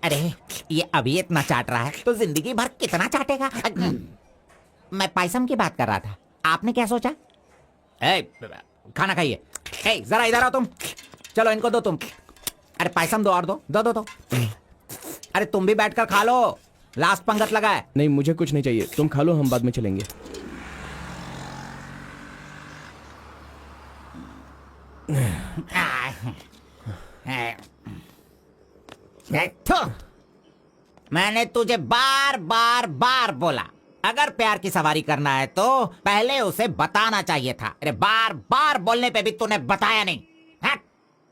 अरे ये अभी इतना चाट रहा है तो जिंदगी भर कितना चाटेगा। मैं पायसम की बात कर रहा था, आपने क्या सोचा? खाना खाइए। जरा इधर आओ तुम, चलो इनको दो तुम। अरे पायसम दो और दो दो दो दो। अरे तुम भी बैठकर खा लो, लास्ट पंगत लगा है। नहीं मुझे कुछ नहीं चाहिए, तुम खा लो, हम बाद में चलेंगे। मैंने तुझे बार बार बार बोला, अगर प्यार की सवारी करना है तो पहले उसे बताना चाहिए था। अरे बार बार बोलने पे भी तूने बताया नहीं।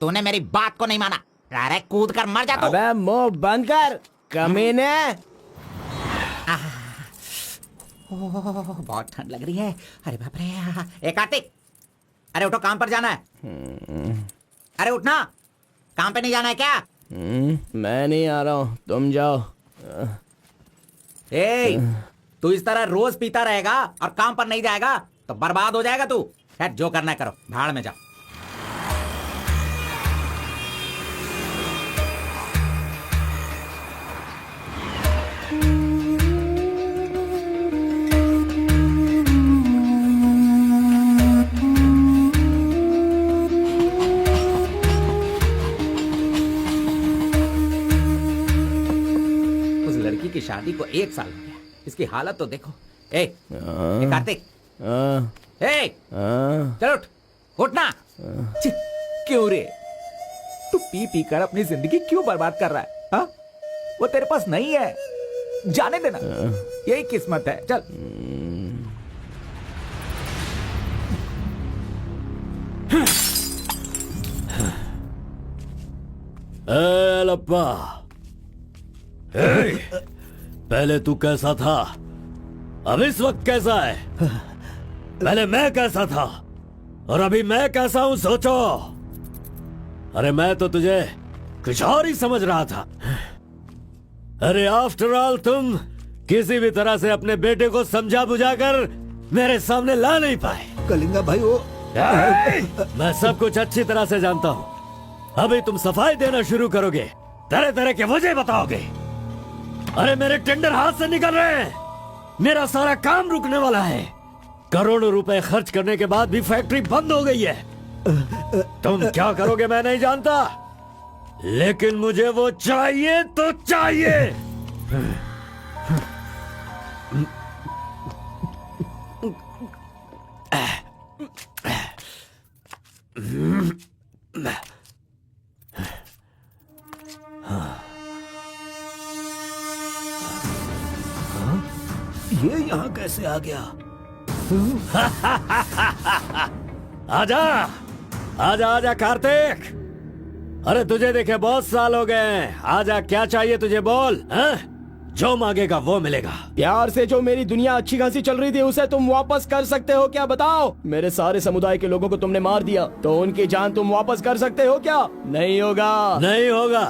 तूने मेरी बात को नहीं माना। अरे कूद कर मर जा तू। अबे मुंह बंद कर कमीने। बहुत ठंड लग रही है। अरे बाप रे। कार्तिक, अरे उठो, काम पर जाना है। अरे उठना, काम पे नहीं जाना है क्या? मैं नहीं आ रहा हूँ, तुम जाओ। तू इस तरह रोज पीता रहेगा और काम पर नहीं जाएगा तो बर्बाद हो जाएगा तू। खैर जो करना है करो, भाड़ में जाओ। की शादी को 1 साल हो गया, इसकी हालत तो देखो। कार्तिक, चलो उठ, उठना। क्यों रे, तू पी पी कर अपनी जिंदगी क्यों बर्बाद कर रहा है? हा? वो तेरे पास नहीं है, जाने देना, यही किस्मत है। चल। लप्पा, पहले तू कैसा था, अब इस वक्त कैसा है? पहले मैं कैसा था और अभी मैं कैसा हूं, सोचो। अरे मैं तो तुझे कुछ और ही समझ रहा था। अरे आफ्टर ऑल तुम किसी भी तरह से अपने बेटे को समझा बुझाकर मेरे सामने ला नहीं पाए। कलिंगा भाई, वो मैं सब कुछ अच्छी तरह से जानता हूँ। अभी तुम सफाई देना शुरू करोगे, तरह तरह के वजह बताओगे। अरे मेरे टेंडर हाथ से निकल रहे हैं, मेरा सारा काम रुकने वाला है। करोड़ों रुपए खर्च करने के बाद भी फैक्ट्री बंद हो गई है। तुम क्या करोगे मैं नहीं जानता, लेकिन मुझे वो चाहिए तो चाहिए। ये यहाँ कैसे आ गया? आजा आजा आजा कार्तिक, अरे तुझे देखे बहुत साल हो गए, आजा क्या चाहिए तुझे बोल, हैं? जो मांगेगा वो मिलेगा। प्यार से जो मेरी दुनिया अच्छी खासी चल रही थी उसे तुम वापस कर सकते हो क्या, बताओ? मेरे सारे समुदाय के लोगों को तुमने मार दिया, तो उनकी जान तुम वापस कर सकते हो क्या? नहीं होगा। नहीं होगा।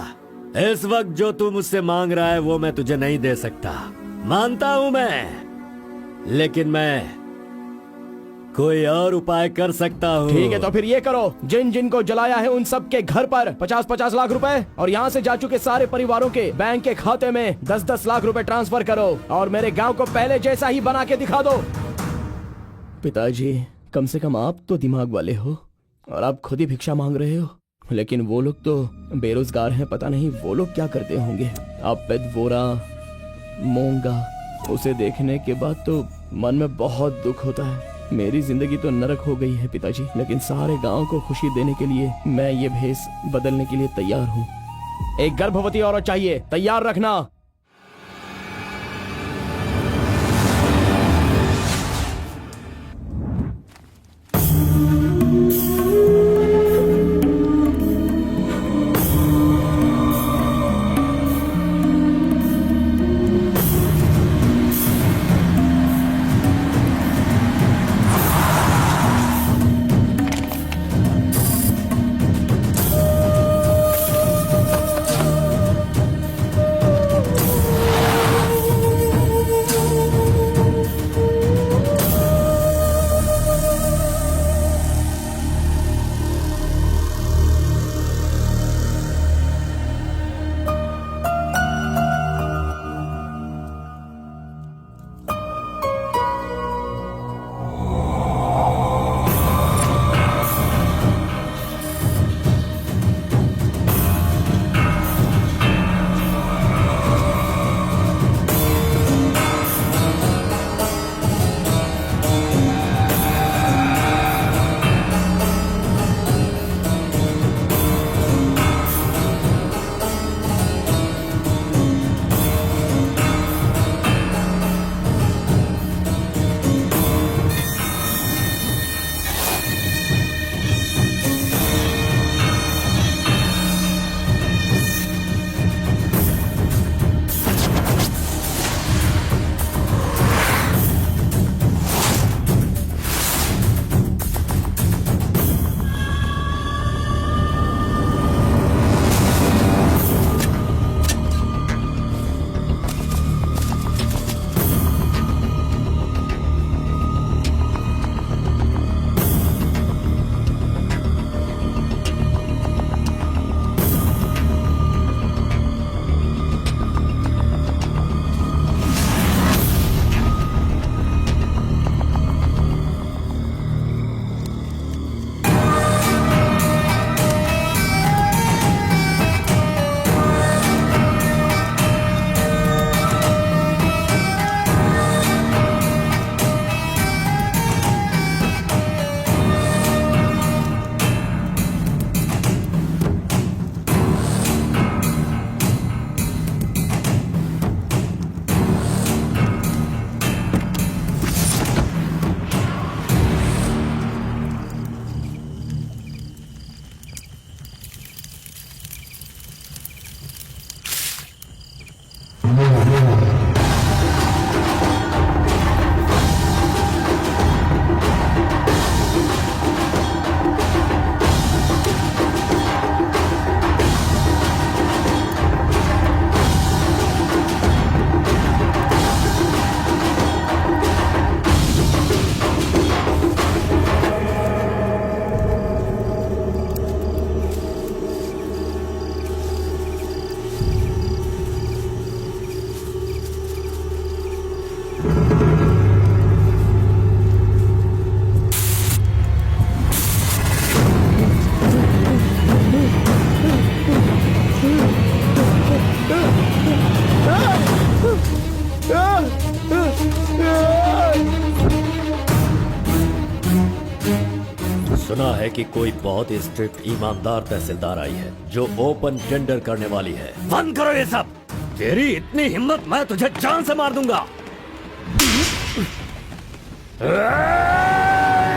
इस वक्त जो तू मुझसे मांग रहा है वो मैं तुझे नहीं दे सकता, मानता हूँ मैं, लेकिन मैं कोई और उपाय कर सकता हूँ। ठीक है, तो फिर ये करो, जिन जिन को जलाया है उन सब के घर पर 50-50 लाख रुपए और यहाँ से जा चुके सारे परिवारों के बैंक के खाते में 10-10 लाख रुपए ट्रांसफर करो और मेरे गांव को पहले जैसा ही बना के दिखा दो। पिताजी, कम से कम आप तो दिमाग वाले हो और आप खुद ही भिक्षा मांग रहे हो, लेकिन वो लोग तो बेरोजगार हैं, पता नहीं वो लोग क्या करते होंगे। आप पेद वोरा मोंगा, उसे देखने के बाद तो मन में बहुत दुख होता है। मेरी जिंदगी तो नरक हो गई है पिताजी, लेकिन सारे गांव को खुशी देने के लिए मैं ये भेष बदलने के लिए तैयार हूँ। एक गर्भवती औरत चाहिए, तैयार रखना। सुना है कि कोई बहुत ही स्ट्रिक्ट ईमानदार तहसीलदार आई है जो ओपन टेंडर करने वाली है। बंद करो ये सब, तेरी इतनी हिम्मत मैं तुझे जान से मार दूंगा।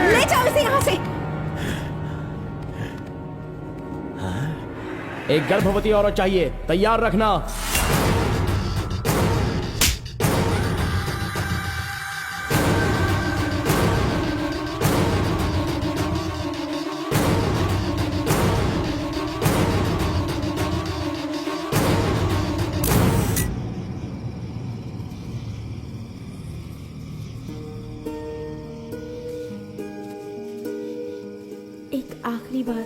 ले जाओ इसे यहाँ से। एक गर्भवती औरत चाहिए, तैयार रखना। एक आखिरी बार,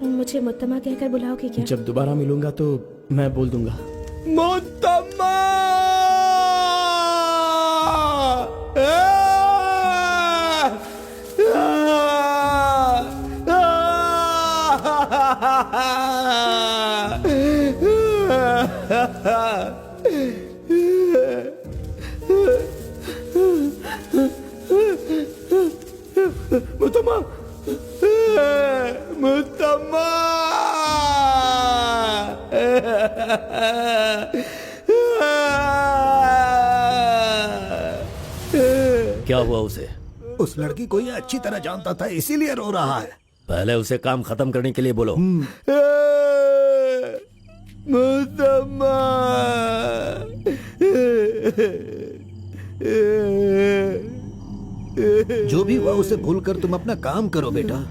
मुझे मुत्तमा कहकर बुलाओगे क्या? जब दोबारा मिलूंगा तो मैं बोल दूंगा। मुत्तमा! मुत्तमा! मुत्तमा! क्या हुआ उसे? उस लड़की को ये अच्छी तरह जानता था, इसीलिए रो रहा है। पहले उसे काम खत्म करने के लिए बोलो। मुत्तमा! जो भी हुआ उसे भूलकर तुम अपना काम करो बेटा।